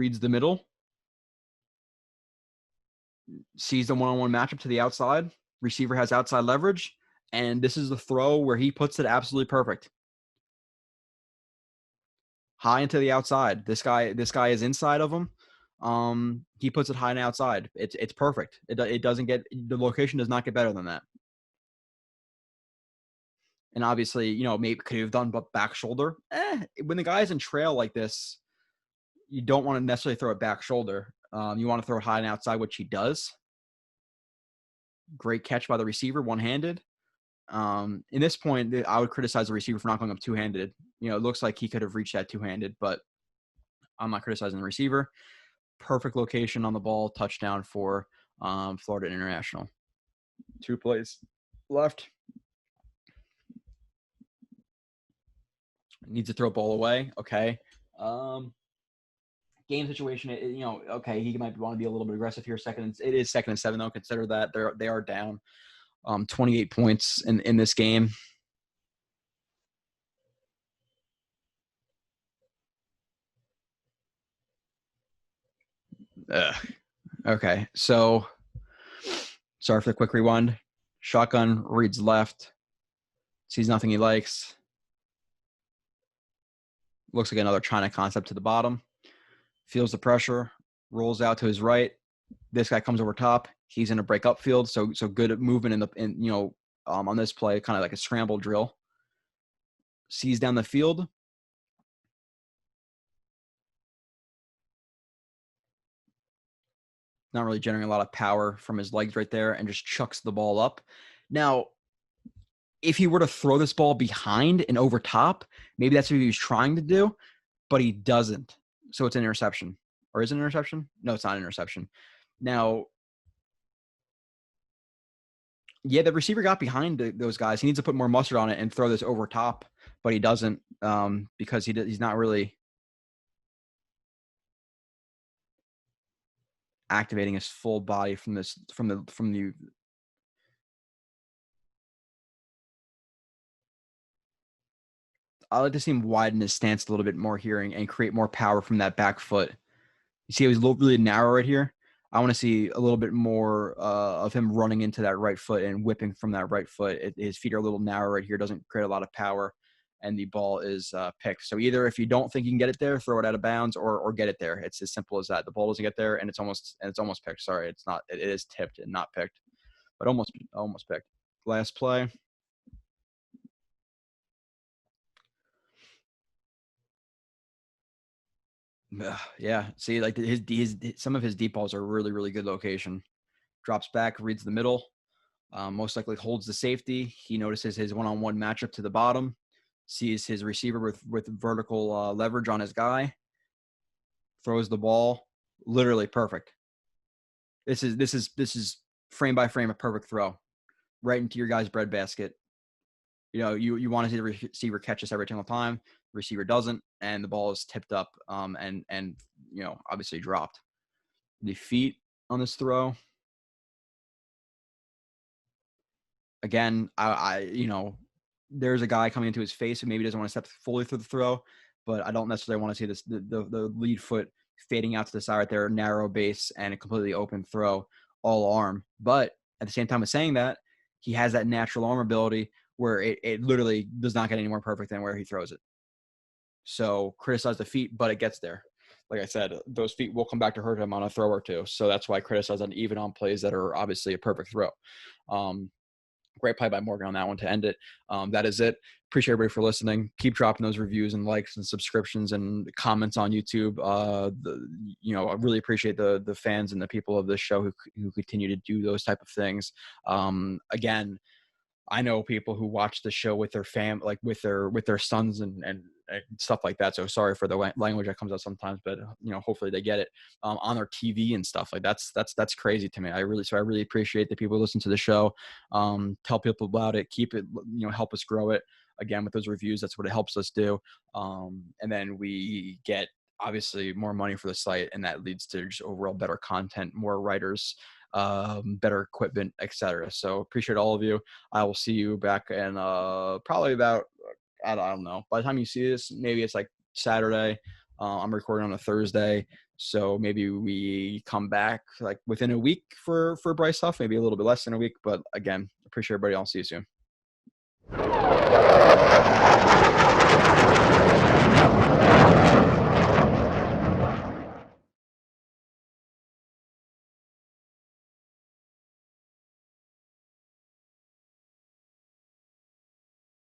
Speaker 1: reads the middle, sees the one-on-one matchup to the outside. Receiver has outside leverage, and this is the throw where he puts it absolutely perfect. High into the outside. This guy is inside of him. He puts it high and outside. It's perfect. It doesn't get, the location does not get better than that. And obviously, maybe could have done but back shoulder. When the guy's in trail like this, you don't want to necessarily throw it back shoulder. You want to throw it high and outside, which he does. Great catch by the receiver, one-handed. In this point, I would criticize the receiver for not going up two-handed. It looks like he could have reached that two-handed, but I'm not criticizing the receiver. Perfect location on the ball, touchdown for Florida International. 2 plays left. Needs to throw ball away. Okay. Game situation, okay, he might want to be a little bit aggressive here. It is 2nd and 7 though. Consider that they are down 28 points in this game. Okay, so sorry for the quick rewind. Shotgun, reads left, sees nothing he likes. Looks like another China concept to the bottom. Feels the pressure, rolls out to his right. This guy comes over top. He's in a break up field, so good movement on this play, kind of like a scramble drill. Sees down the field. Not really generating a lot of power from his legs right there, and just chucks the ball up. Now, if he were to throw this ball behind and over top, maybe that's what he was trying to do, but he doesn't. So it's an interception. Or is it an interception? No, it's not an interception. Now, yeah, the receiver got behind those guys. He needs to put more mustard on it and throw this over top, but he doesn't because he's not really activating his full body from the I like to see him widen his stance a little bit more here and create more power from that back foot. You see, he's really narrow right here. I want to see a little bit more of him running into that right foot and whipping from that right foot. His feet are a little narrow right here, doesn't create a lot of power, and the ball is picked. So either if you don't think you can get it there, throw it out of bounds, or get it there. It's as simple as that. The ball doesn't get there, and it's almost picked. Sorry, it's not. It is tipped and not picked, but almost picked. Last play. Yeah, see, like his some of his deep balls are really, really good location. Drops back, reads the middle, most likely holds the safety. He notices his one-on-one matchup to the bottom, sees his receiver with vertical leverage on his guy, throws the ball, literally perfect. This is frame by frame a perfect throw, right into your guy's breadbasket. You want to see the receiver catch this every single time. The receiver doesn't, and the ball is tipped up and obviously dropped. The feet on this throw, again, there's a guy coming into his face who maybe doesn't want to step fully through the throw, but I don't necessarily want to see this the lead foot fading out to the side right there, narrow base and a completely open throw, all arm. But at the same time of saying that, he has that natural arm ability where it literally does not get any more perfect than where he throws it. So criticize the feet, but it gets there. Like I said, those feet will come back to hurt him on a throw or two. So that's why I criticize on even on plays that are obviously a perfect throw. Great play by Morgan on that one to end it. That is it. Appreciate everybody for listening. Keep dropping those reviews and likes and subscriptions and comments on YouTube. I really appreciate the fans and the people of this show who continue to do those type of things. Again, I know people who watch the show with their like with their sons and stuff like that. So sorry for the language that comes out sometimes, but hopefully they get it on their TV and stuff like that's crazy to me. I really appreciate the people who listen to the show. Tell people about it, keep it, help us grow it. Again, with those reviews, that's what it helps us do. And then we get obviously more money for the site, and that leads to just overall better content, more writers, better equipment, etc. So appreciate all of you. I will see you back in probably about, I don't know, by the time you see this, maybe it's like Saturday. I'm recording on a Thursday, so maybe we come back like within a week for Bryce Huff, maybe a little bit less than a week. But again, appreciate everybody. I'll see you soon.